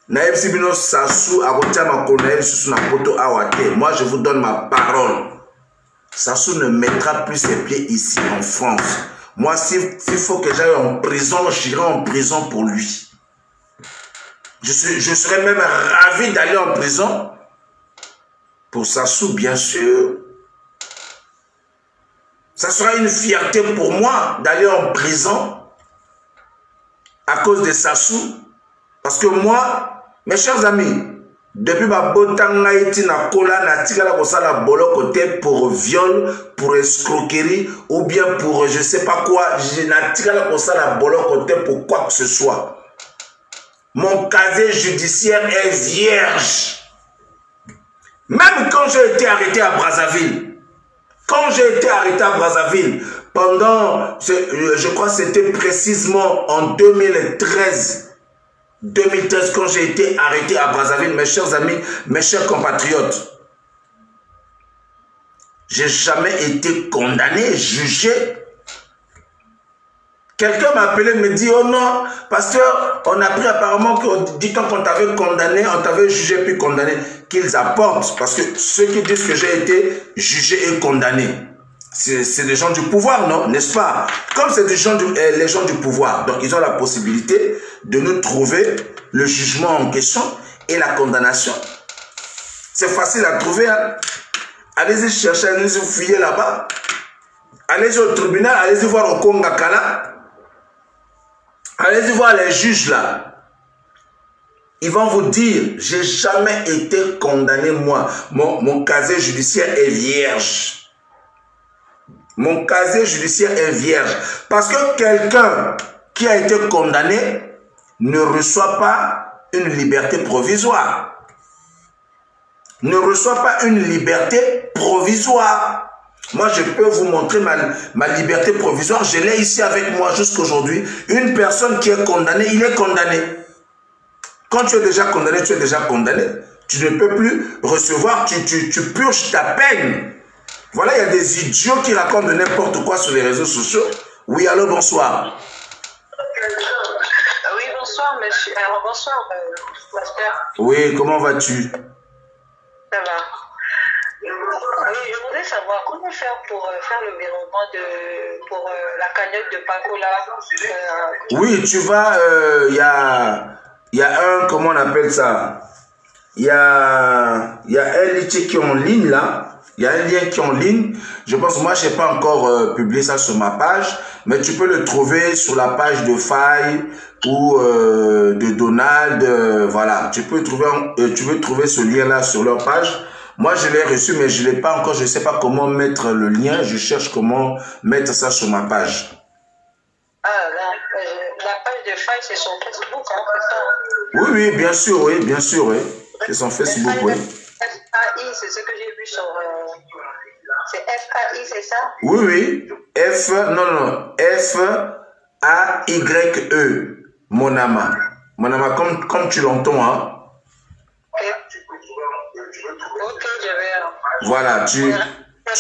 Naïb Sibino Sassou, abotia ma konaïl sous na poto awate. Moi je vous donne ma parole. Sassou ne mettra plus ses pieds ici en France. Moi s'il faut que j'aille en prison, j'irai en prison pour lui. Je serais même ravi d'aller en prison. Pour Sassou, bien sûr. Ça sera une fierté pour moi d'aller en prison à cause de Sassou. Parce que moi, mes chers amis, depuis ma botanga iti na kola na tika la kosala bolo côté pour viol, pour escroquerie ou bien pour je sais pas quoi, je na tika la kosala bolo côté pour quoi que ce soit. Mon casier judiciaire est vierge. Même quand j'ai été arrêté à Brazzaville, pendant, je crois que c'était précisément en 2013, quand j'ai été arrêté à Brazzaville, mes chers amis, mes chers compatriotes, j'ai jamais été condamné, jugé. Quelqu'un m'a appelé, me dit, oh non, pasteur, on a pris apparemment que du temps qu'on t'avait condamné, on t'avait jugé puis condamné, qu'ils apportent. Parce que ceux qui disent que j'ai été jugé et condamné, c'est des gens du pouvoir, non? N'est-ce pas? Comme c'est les gens du pouvoir, donc ils ont la possibilité de nous trouver le jugement en question et la condamnation. C'est facile à trouver, hein? Allez-y chercher, allez-y fouiller là-bas. Allez-y au tribunal, allez-y voir au Kongakala. Allez-y voir les juges là. Ils vont vous dire, j'ai jamais été condamné moi. Mon casier judiciaire est vierge. Mon casier judiciaire est vierge. Parce que quelqu'un qui a été condamné ne reçoit pas une liberté provisoire. Ne reçoit pas une liberté provisoire. Moi, je peux vous montrer ma liberté provisoire. Je l'ai ici avec moi jusqu'aujourd'hui. Une personne qui est condamnée, il est condamné. Quand tu es déjà condamné, tu es déjà condamné. Tu ne peux plus recevoir, tu purges ta peine. Voilà, il y a des idiots qui racontent de n'importe quoi sur les réseaux sociaux. Oui, allô, bonsoir. Oui, bonsoir, monsieur. Alors, bonsoir, pasteur. Oui, comment vas-tu? Ça va. Oui, je voudrais savoir comment faire pour faire le virement pour la cagnotte de Paco là. Oui, tu vas, il y a un, comment on appelle ça? Il y a un litier qui est en ligne là. Il y a un lien qui est en ligne. Je pense, moi, je n'ai pas encore publié ça sur ma page, mais tu peux le trouver sur la page de Faye ou de Donald. Voilà, tu peux trouver ce lien-là sur leur page. Moi, je l'ai reçu, mais je ne l'ai pas encore. Je ne sais pas comment mettre le lien. Je cherche comment mettre ça sur ma page. Ah, la page de Faye, c'est son Facebook, hein, c'est ça? Oui, oui, bien sûr, oui, bien sûr, oui. C'est son Facebook, oui. FAI, c'est ce que j'ai vu sur... c'est FAI, c'est ça? Oui, oui. F-A-Y-E. Monama. Monama, comme tu l'entends, hein. Ok, je vais... Voilà, tu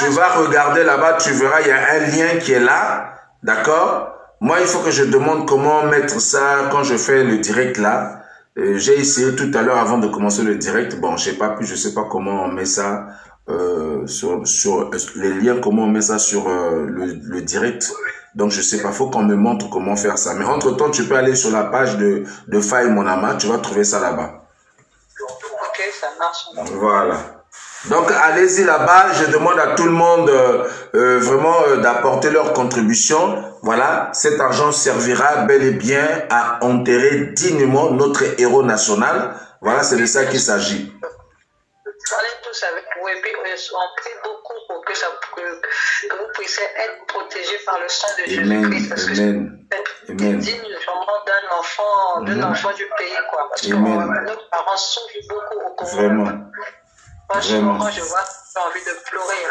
vas regarder là-bas, tu verras, il y a un lien qui est là, d'accord? Moi, il faut que je demande comment mettre ça quand je fais le direct là. J'ai essayé tout à l'heure avant de commencer le direct. Bon, je sais pas comment on met ça sur les liens, comment on met ça sur le direct. Donc, je sais pas, faut qu'on me montre comment faire ça. Mais entre-temps, tu peux aller sur la page de Faye Monama, tu vas trouver ça là-bas. Ok, ça marche. Voilà. Donc, allez-y là-bas. Je demande à tout le monde vraiment d'apporter leur contribution. Voilà, cet argent servira bel et bien à enterrer dignement notre héros national. Voilà, c'est de ça qu'il s'agit. On est tous avec vous et puis on prie beaucoup pour que vous puissiez être protégés par le sang de Jésus-Christ. Parce que c'est digne d'un enfant du pays, quoi. Parce que nos parents souffrent beaucoup au Congo. Vraiment. Franchement, quand je vois, j'ai envie de pleurer.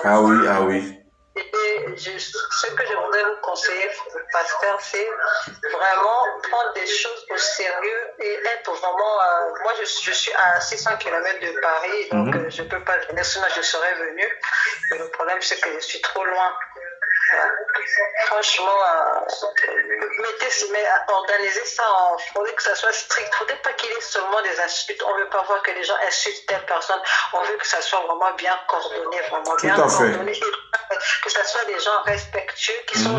Ah oui, ah oui. Et ce que je voudrais vous conseiller, pasteur, c'est vraiment prendre des choses au sérieux et être vraiment... moi, je suis à 600 km de Paris, donc je ne peux pas venir, sinon je serais venu. Mais le problème, c'est que je suis trop loin. Franchement, organisez ça. Il faudrait que ça soit strict. Il ne faudrait pas qu'il y ait seulement des insultes. On ne veut pas voir que les gens insultent telle personne. On veut que ça soit vraiment bien coordonné, vraiment bien coordonné. Que ce soit des gens respectueux qui se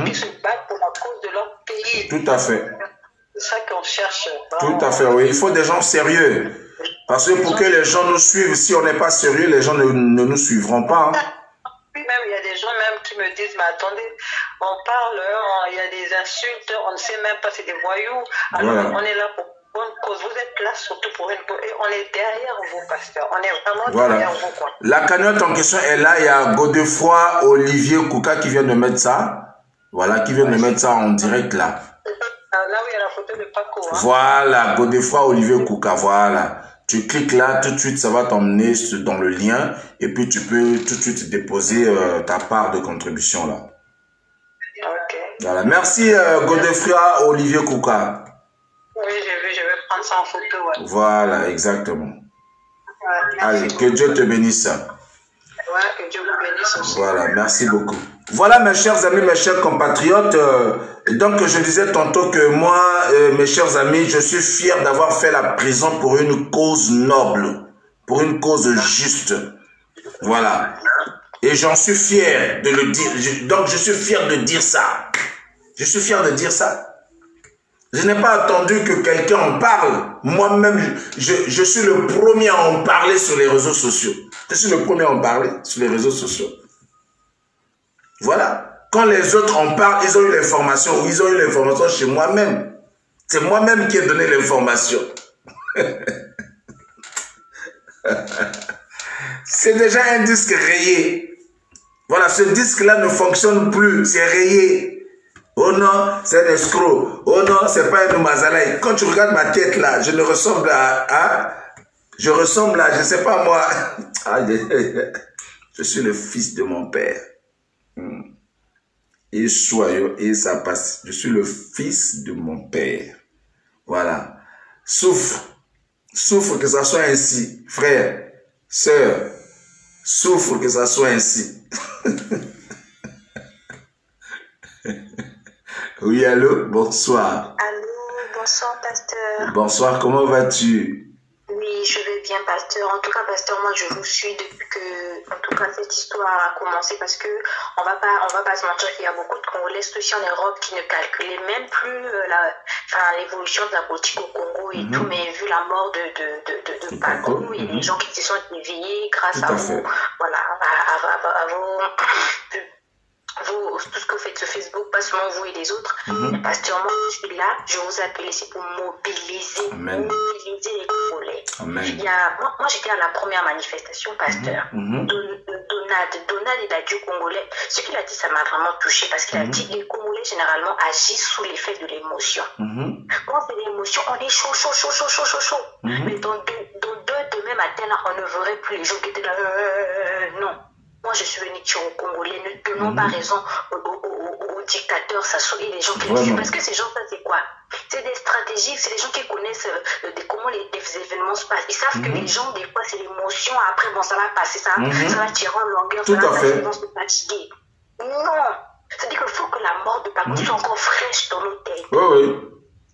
battent pour la cause de leur pays. Tout à fait. C'est ça qu'on cherche. Tout à fait, oui. Il faut des gens sérieux. Parce que pour que les gens nous suivent, si on n'est pas sérieux, les gens ne nous suivront pas. Hein. Même, il y a des gens même qui me disent, mais attendez, on parle, il y a des insultes, on ne sait même pas, c'est des voyous. Alors, voilà. On est là pour une cause. Vous êtes là surtout pour une cause. Et on est derrière vous, pasteur. On est vraiment derrière vous, quoi. La cagnotte en question est là. Il y a Godefroy Olivier Kouka qui vient de mettre ça. Voilà, qui vient de mettre ça en direct là. Là où il y a la photo de Paco. Hein. Voilà, Godefroy Olivier Kouka, voilà. Tu cliques là, tout de suite, ça va t'emmener dans le lien et puis tu peux tout de suite déposer ta part de contribution là. Ok. Voilà, merci Godefroy Olivier Kouka. Oui, j'ai vu, je vais prendre ça en photo. Ouais. Voilà, exactement. Ouais, allez, que Dieu te bénisse. Ouais, que Dieu vous bénisse aussi. Voilà, merci beaucoup. Voilà mes chers amis, mes chers compatriotes, donc je disais tantôt que moi, mes chers amis, je suis fier d'avoir fait la prison pour une cause noble, pour une cause juste. Voilà. Et j'en suis fier de le dire, donc je suis fier de dire ça. Je suis fier de dire ça. Je n'ai pas attendu que quelqu'un en parle. Moi-même, je suis le premier à en parler sur les réseaux sociaux. Je suis le premier à en parler sur les réseaux sociaux. Voilà. Quand les autres en parlent, ils ont eu l'information ou ils ont eu l'information chez moi-même. C'est moi-même qui ai donné l'information. C'est déjà un disque rayé. Voilà, ce disque-là ne fonctionne plus. C'est rayé. Oh non, c'est un escroc. Oh non, c'est pas un Mazalaï. Quand tu regardes ma tête là, je ne ressemble à... Hein? Je ressemble à, je sais pas moi. Je suis le fils de mon père. Et soyeux, et ça passe. Je suis le fils de mon père. Voilà. Souffre. Souffre que ça soit ainsi. Frère, sœur, souffre que ça soit ainsi. Oui, allô, bonsoir. Allô, bonsoir, pasteur. Bonsoir, comment vas-tu? Oui, je vais bien, pasteur. En tout cas, pasteur, moi, je vous suis depuis que, en tout cas, cette histoire a commencé parce que on va pas se mentir qu'il y a beaucoup de Congolais, aussi en Europe, qui ne calculaient même plus l'évolution de la politique au Congo et tout, mais vu la mort de Paco, il y a des gens qui se sont éveillés grâce à vous, voilà, à vos, tout ce que vous faites sur Facebook, pas seulement vous et les autres. Pasteur, moi, je suis là, je vous appelle ici pour mobiliser les Congolais. Moi, j'étais à la première manifestation, pasteur. Donald, il a dit aux Congolais, ce qu'il a dit, ça m'a vraiment touché parce qu'il a dit les Congolais généralement agissent sous l'effet de l'émotion. Quand c'est l'émotion, on est chaud. Mais dans demain matin, là, on ne verrait plus les gens qui étaient là. Non. Moi, je suis venu dire aux Congolais, ne donnons pas raison aux dictateurs, Sassou et les gens qui le suivent. Parce que ces gens, ça, c'est quoi? C'est des stratégies, c'est des gens qui connaissent comment les événements se passent. Ils savent que les gens, des fois, c'est l'émotion. Après, bon, ça va passer, ça va tirer en longueur, ça va passer, ils vont se fatiguer. Non! C'est-à-dire qu'il faut que la mort de Paco soit encore fraîche dans nos têtes.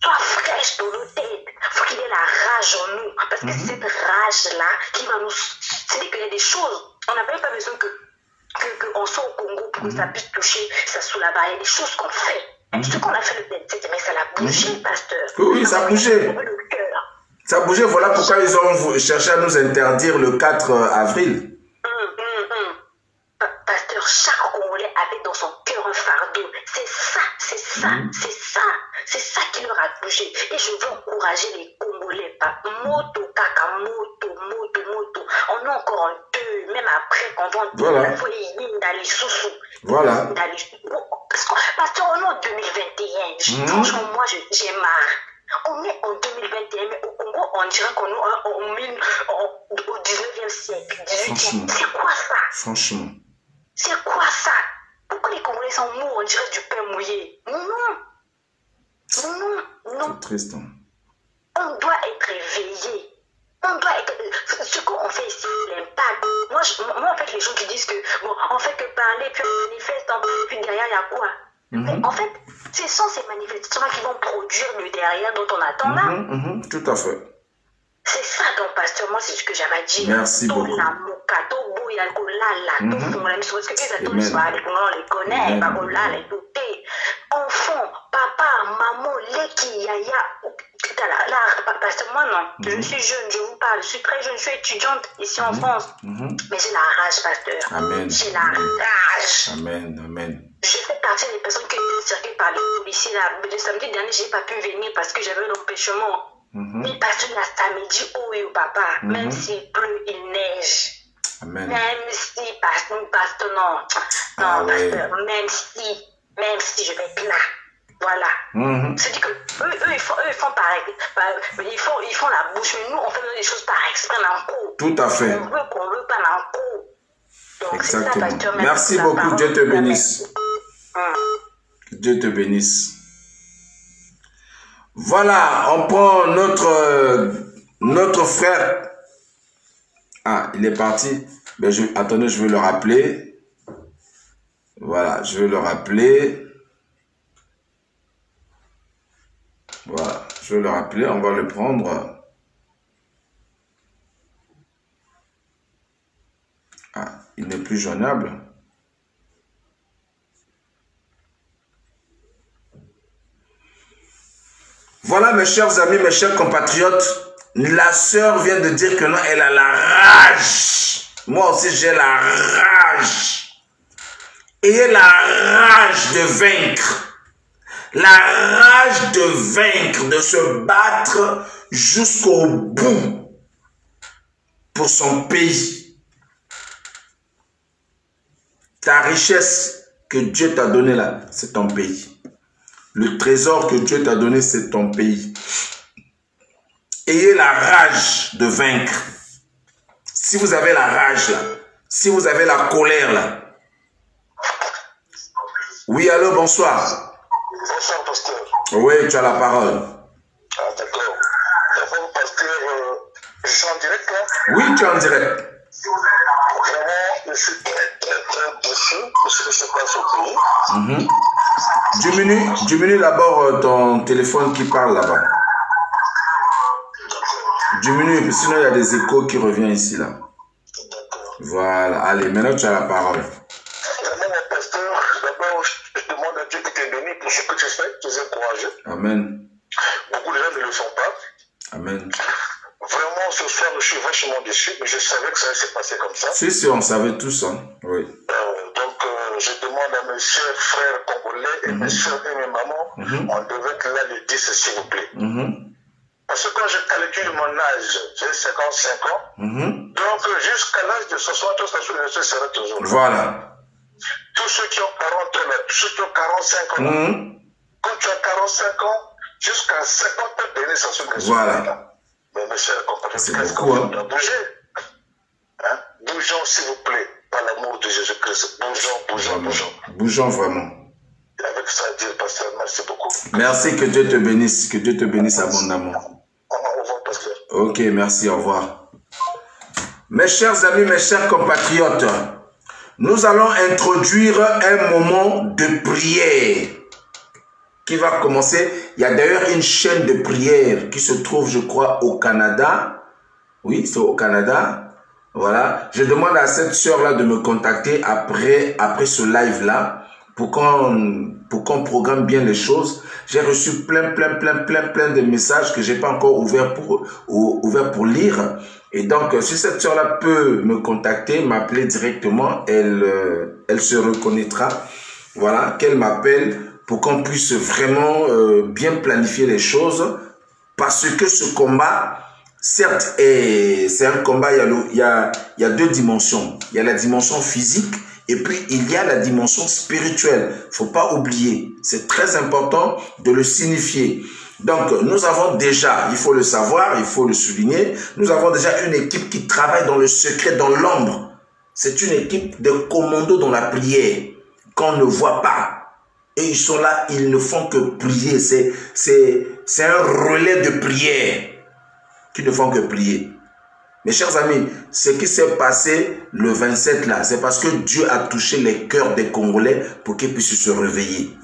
Soit fraîche dans nos têtes. Il faut qu'il y ait la rage en nous. Parce que c'est cette rage-là qui va nous... C'est-à-dire qu'il y a des choses... On n'a même pas besoin qu'on soit au Congo pour que ça puisse toucher ça sous la barre. Il y a des choses qu'on fait. Ce qu'on a fait le 27, mais ça l'a bougé, pasteur. Oui, ça a bougé. Ça a bougé, voilà pourquoi ils ont cherché à nous interdire le 4 avril. Pasteur, chaque Congolais avait dans son cœur un fardeau. C'est ça qui leur a bougé. Et je veux encourager les Congolais. Moto, kaka, moto. On est encore en deux, même après qu'on va en deux, il faut les sous. Voilà. Pasteur, on est en 2021. Franchement, moi, j'ai marre. On est en 2021, mais au Congo, on dirait qu'on est au 19e siècle, 18e. C'est quoi ça? Franchement. C'est quoi ça? Pourquoi les Congolais sont mous, on dirait du pain mouillé? Non. C'est triste. Hein? On doit être éveillé. On doit être... Ce qu'on fait ici, l'impact. Moi, en fait, les gens qui disent que, bon, on fait que parler, puis on manifeste, puis derrière, il y a quoi? Mais en fait, ce sont ces manifestations qui vont produire le derrière dont on attend là. Tout à fait. C'est ça, donc, pasteur, moi, c'est ce que j'avais dit. Merci beaucoup. Parce que les atouts, on les connaît, les enfants, papa, maman, Leki, Yaya, parce que moi, non, je suis jeune, je vous parle, je suis très jeune, je suis étudiante ici en France, mais j'ai la rage, pasteur. Amen. J'ai la rage. Amen. Je fais partie des personnes qui circulent par les policiers. Le samedi dernier, je n'ai pas pu venir parce que j'avais un empêchement. Mais parce que la samedi, oui, papa, même s'il pleut, il neige. Amen. Même si, pasteur, non, pasteur, même si je vais être là. Voilà. C'est-à-dire que eux, ils font pareil. Ils font la bouche, mais nous, on fait des choses par exprès dans le coup. Tout à fait. On veut pas dans le coup. Donc, exactement. Ça, pasteur, merci beaucoup. Dieu te bénisse. Dieu te bénisse. Voilà, on prend notre frère. Ah, il est parti. Mais attendez, je vais le rappeler. Voilà, je vais le rappeler. Voilà, je vais le rappeler. On va le prendre. Ah, il n'est plus joignable. Voilà, mes chers amis, mes chers compatriotes, la sœur vient de dire que non, elle a la rage. Moi aussi, j'ai la rage. Ayez la rage de vaincre. La rage de vaincre, de se battre jusqu'au bout pour son pays. Ta richesse que Dieu t'a donnée là, c'est ton pays. Le trésor que Dieu t'a donné, c'est ton pays. Ayez la rage de vaincre. Si vous avez la rage là, si vous avez la colère là. Oui, allô, bonsoir. Bonsoir, pasteur. Oui, tu as la parole. Ah, d'accord. D'abord, pasteur, je suis en direct là? Oui, tu es en direct. Vraiment, je suis très déçu de ce qui se passe au pays. Diminue d'abord ton téléphone qui parle là-bas. Diminue, sinon il y a des échos qui reviennent ici, là. D'accord. Voilà, allez, maintenant tu as la parole. Vraiment, mon pasteur, d'abord, je demande à Dieu de te bénir pour ce que tu fais, tu es courageux. Amen. Beaucoup de gens ne le sont pas. Amen. Vraiment, ce soir, je suis vachement déçu, mais je savais que ça allait se passer comme ça. Si, on savait tous, hein. Oui. Donc, je demande à mes chers frères congolais et mes soeurs et mes mamans, on devait être là le 10, s'il vous plaît. Parce que quand je calcule mon âge, j'ai 55 ans, donc jusqu'à l'âge de 60 ans, ça sera toujours là. Voilà. Tous ceux qui ont 40 ans, là, tous ceux qui ont 45 ans, quand tu as 45 ans, jusqu'à 50 ans, donner ça sur les voilà. Mais mes chers compatriotes, c'est beaucoup, hein. On doit bouger. Hein? Bougeons, s'il vous plaît, par l'amour de Jésus-Christ. Bougeons. Bougeons vraiment. Et avec ça, dire, pasteur, merci beaucoup. Merci, que Dieu te bénisse. Que Dieu te bénisse abondamment. Au revoir, pasteur. Ok, merci, au revoir. Mes chers amis, mes chers compatriotes, nous allons introduire un moment de prière qui va commencer. Il y a d'ailleurs une chaîne de prière qui se trouve, je crois, au Canada. Oui, c'est au Canada. Voilà. Je demande à cette sœur-là de me contacter après ce live-là pour qu'on programme bien les choses. J'ai reçu plein de messages que j'ai pas encore ouvert pour lire. Et donc, si cette sœur-là peut me contacter, m'appeler directement, elle se reconnaîtra. Voilà, qu'elle m'appelle pour qu'on puisse vraiment bien planifier les choses. Parce que ce combat, certes, c'est un combat, il y a deux dimensions. Il y a la dimension physique et puis il y a la dimension spirituelle. Il ne faut pas oublier. C'est très important de le signifier. Donc, nous avons déjà, il faut le savoir, il faut le souligner, nous avons déjà une équipe qui travaille dans le secret, dans l'ombre. C'est une équipe de commandos dans la prière qu'on ne voit pas. Et ils sont là, ils ne font que prier. C'est un relais de prière qui ne font que prier. Mes chers amis, ce qui s'est passé le 27 là, c'est parce que Dieu a touché les cœurs des Congolais pour qu'ils puissent se réveiller.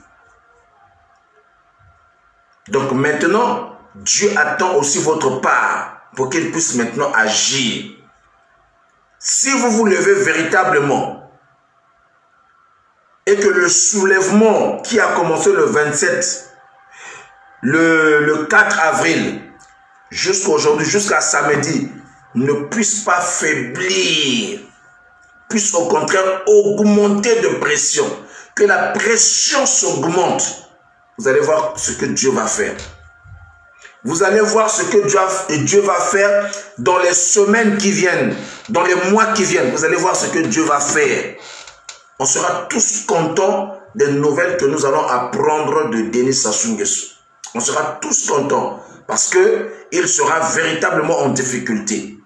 Donc maintenant, Dieu attend aussi votre part pour qu'il puisse maintenant agir. Si vous vous levez véritablement et que le soulèvement qui a commencé le 27, le 4 avril, jusqu'à aujourd'hui, jusqu'à samedi, ne puisse pas faiblir, puisse au contraire augmenter de pression, que la pression s'augmente, vous allez voir ce que Dieu va faire. Vous allez voir ce que Dieu va faire dans les semaines qui viennent, dans les mois qui viennent. Vous allez voir ce que Dieu va faire. On sera tous contents des nouvelles que nous allons apprendre de Denis Sassou Nguesso. On sera tous contents parce qu'il sera véritablement en difficulté.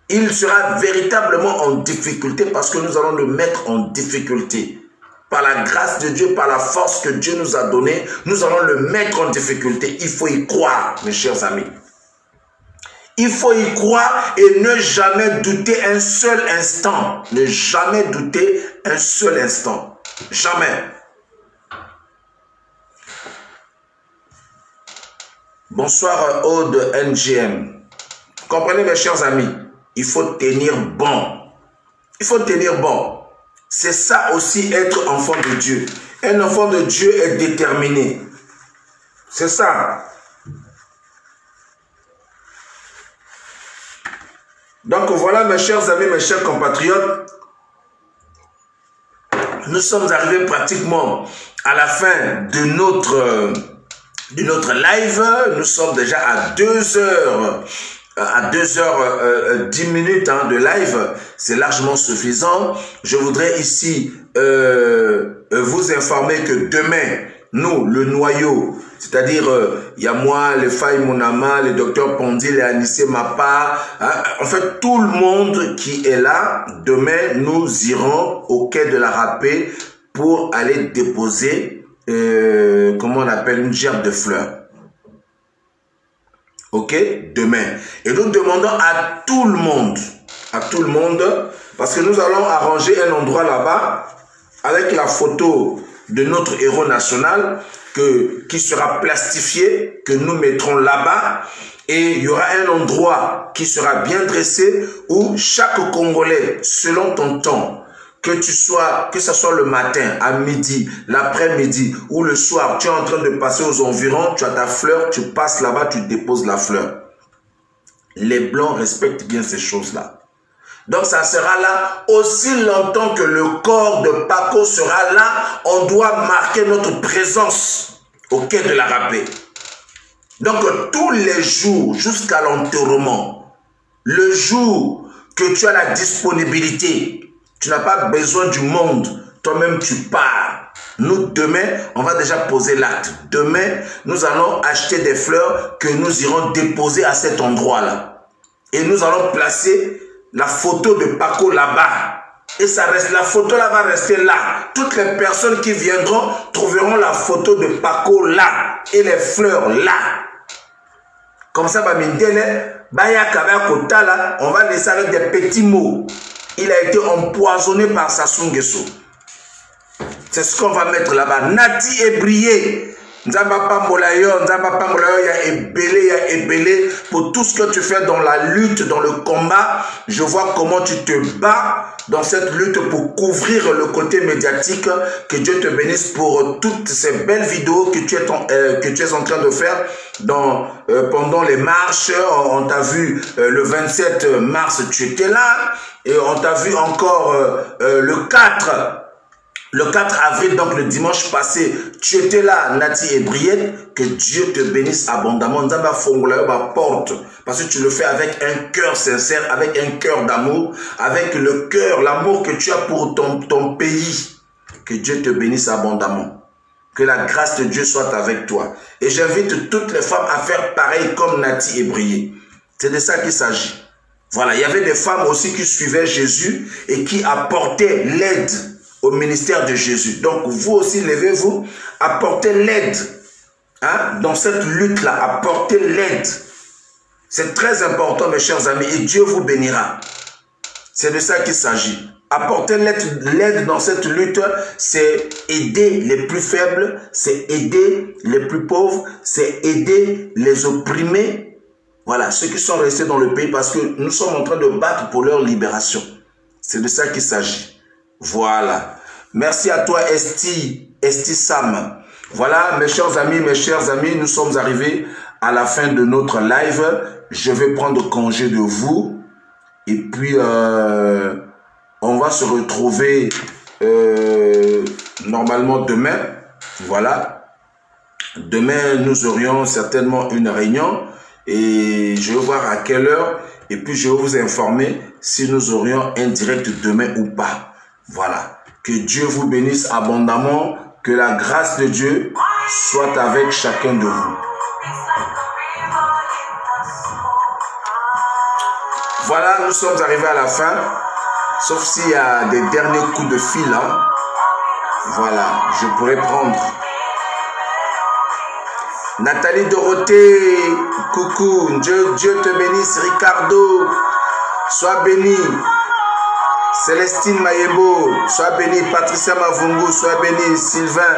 Il sera véritablement en difficulté parce que nous allons le mettre en difficulté. Par la grâce de Dieu, par la force que Dieu nous a donnée, nous allons le mettre en difficulté. Il faut y croire, mes chers amis. Il faut y croire et ne jamais douter un seul instant. Ne jamais douter un seul instant. Jamais. Bonsoir, Aude NGM. Comprenez, mes chers amis, il faut tenir bon. Il faut tenir bon. C'est ça aussi être enfant de Dieu. Un enfant de Dieu est déterminé. C'est ça. Donc voilà, mes chers amis, mes chers compatriotes, nous sommes arrivés pratiquement à la fin de notre live. Nous sommes déjà à 2h. À 2h10 hein, de live, c'est largement suffisant. Je voudrais ici vous informer que demain, nous, le noyau, c'est-à-dire il y a moi, les Faye Monama, le docteur Pondi, les Anissé Mapa, hein, en fait tout le monde qui est là, demain nous irons au quai de la Rapée pour aller déposer, comment on appelle, une gerbe de fleurs. Ok, demain. Et nous demandons à tout le monde, parce que nous allons arranger un endroit là-bas avec la photo de notre héros national qui sera plastifié, que nous mettrons là-bas. Et il y aura un endroit qui sera bien dressé où chaque Congolais, selon ton temps, que ce soit le matin, à midi, l'après-midi ou le soir, tu es en train de passer aux environs, tu as ta fleur, tu passes là-bas, tu déposes la fleur. Les Blancs respectent bien ces choses-là. Donc ça sera là, aussi longtemps que le corps de Paco sera là, on doit marquer notre présence au quai de la Rapée. Donc tous les jours, jusqu'à l'enterrement, le jour que tu as la disponibilité, tu n'as pas besoin du monde, toi-même tu pars. Nous, demain, on va déjà poser l'acte. Demain, nous allons acheter des fleurs que nous irons déposer à cet endroit-là. Et nous allons placer la photo de Paco là-bas. Et ça reste, la photo là va rester là. Toutes les personnes qui viendront trouveront la photo de Paco là. Et les fleurs là. Comme ça, on va laisser avec des petits mots. Il a été empoisonné par Sassou Nguesso. C'est ce qu'on va mettre là-bas. Nati Ebrié. Nzamba Pambolayo, il y a ébélé pour tout ce que tu fais dans la lutte, dans le combat. Je vois comment tu te bats dans cette lutte pour couvrir le côté médiatique. Que Dieu te bénisse pour toutes ces belles vidéos que tu es en train de faire pendant les marches. On t'a vu le 27 mars, tu étais là. Et on t'a vu encore le 4 avril, donc le dimanche passé, tu étais là, Nati Ebriette. Que Dieu te bénisse abondamment. Nzamba Fongola ma porte, parce que tu le fais avec un cœur sincère, avec un cœur d'amour, avec le cœur, l'amour que tu as pour ton pays. Que Dieu te bénisse abondamment. Que la grâce de Dieu soit avec toi. Et j'invite toutes les femmes à faire pareil comme Nati Ebriette. C'est de ça qu'il s'agit. Voilà, il y avait des femmes aussi qui suivaient Jésus et qui apportaient l'aide au ministère de Jésus. Donc vous aussi, levez-vous, apportez l'aide dans cette lutte-là, apportez l'aide. C'est très important, mes chers amis, et Dieu vous bénira. C'est de ça qu'il s'agit. Apporter l'aide dans cette lutte, c'est aider les plus faibles, c'est aider les plus pauvres, c'est aider les opprimés. Voilà, ceux qui sont restés dans le pays parce que nous sommes en train de battre pour leur libération. C'est de ça qu'il s'agit. Voilà. Merci à toi, Esti Sam. Voilà, mes chers amis, nous sommes arrivés à la fin de notre live. Je vais prendre congé de vous. Et puis, on va se retrouver normalement demain. Voilà. Demain, nous aurions certainement une réunion. Et je vais voir à quelle heure. Et puis, je vais vous informer si nous aurions un direct demain ou pas. Voilà. Que Dieu vous bénisse abondamment. Que la grâce de Dieu soit avec chacun de vous. Voilà, nous sommes arrivés à la fin. Sauf s'il y a des derniers coups de fil. Voilà, je pourrais prendre. Nathalie Dorothée, coucou, Dieu te bénisse. Ricardo, sois béni. Célestine Mayebo, sois béni. Patricia Mavungu, sois béni. Sylvain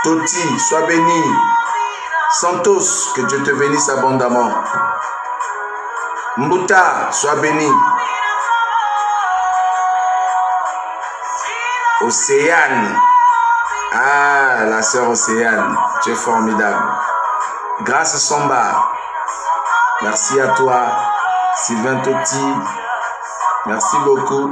Toti, sois béni. Santos, que Dieu te bénisse abondamment. Mbuta, sois béni. Océane, ah, la sœur Océane, tu es formidable. Grâce Samba, merci à toi. Sylvain Toti, merci beaucoup.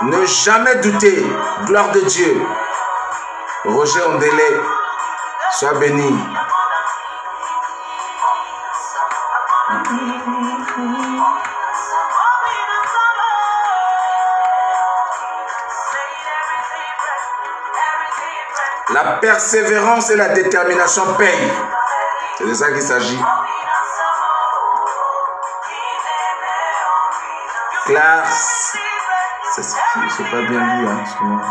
Ne jamais douter, gloire de Dieu. Roger Ondélé, sois béni. La persévérance et la détermination payent. C'est de ça qu'il s'agit. Classe. C'est pas bien vu, hein, ce moment.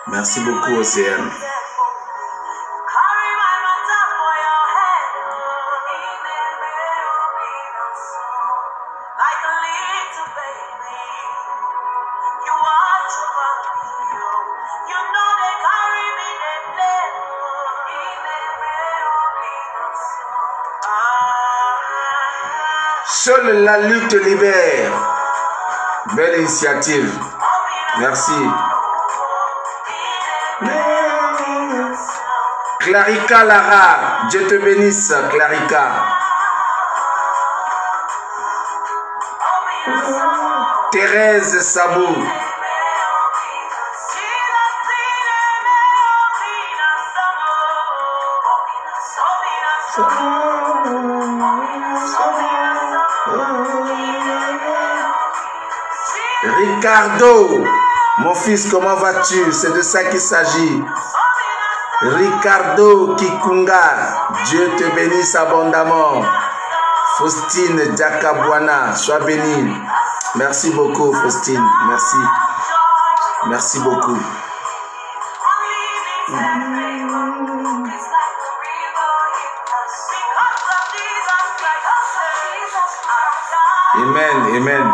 Merci beaucoup, OCM. Seule la lutte libère. Belle initiative. Merci. Clarica Lara, Dieu te bénisse, Clarica. Thérèse Sabou. Ricardo, mon fils, comment vas-tu? C'est de ça qu'il s'agit. Ricardo Kikunga, Dieu te bénisse abondamment. Faustine Diakabouana, sois bénie. Merci beaucoup, Faustine. Merci. Merci beaucoup. Amen, amen.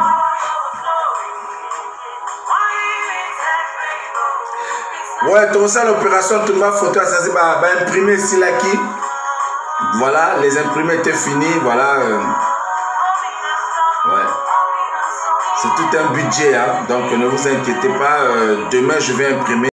Ouais, tout ça, l'opération, tout le monde photo, ça c'est imprimer ici là qui. Voilà, les imprimés étaient finis, voilà. Ouais. C'est tout un budget, hein, donc ne vous inquiétez pas, demain je vais imprimer.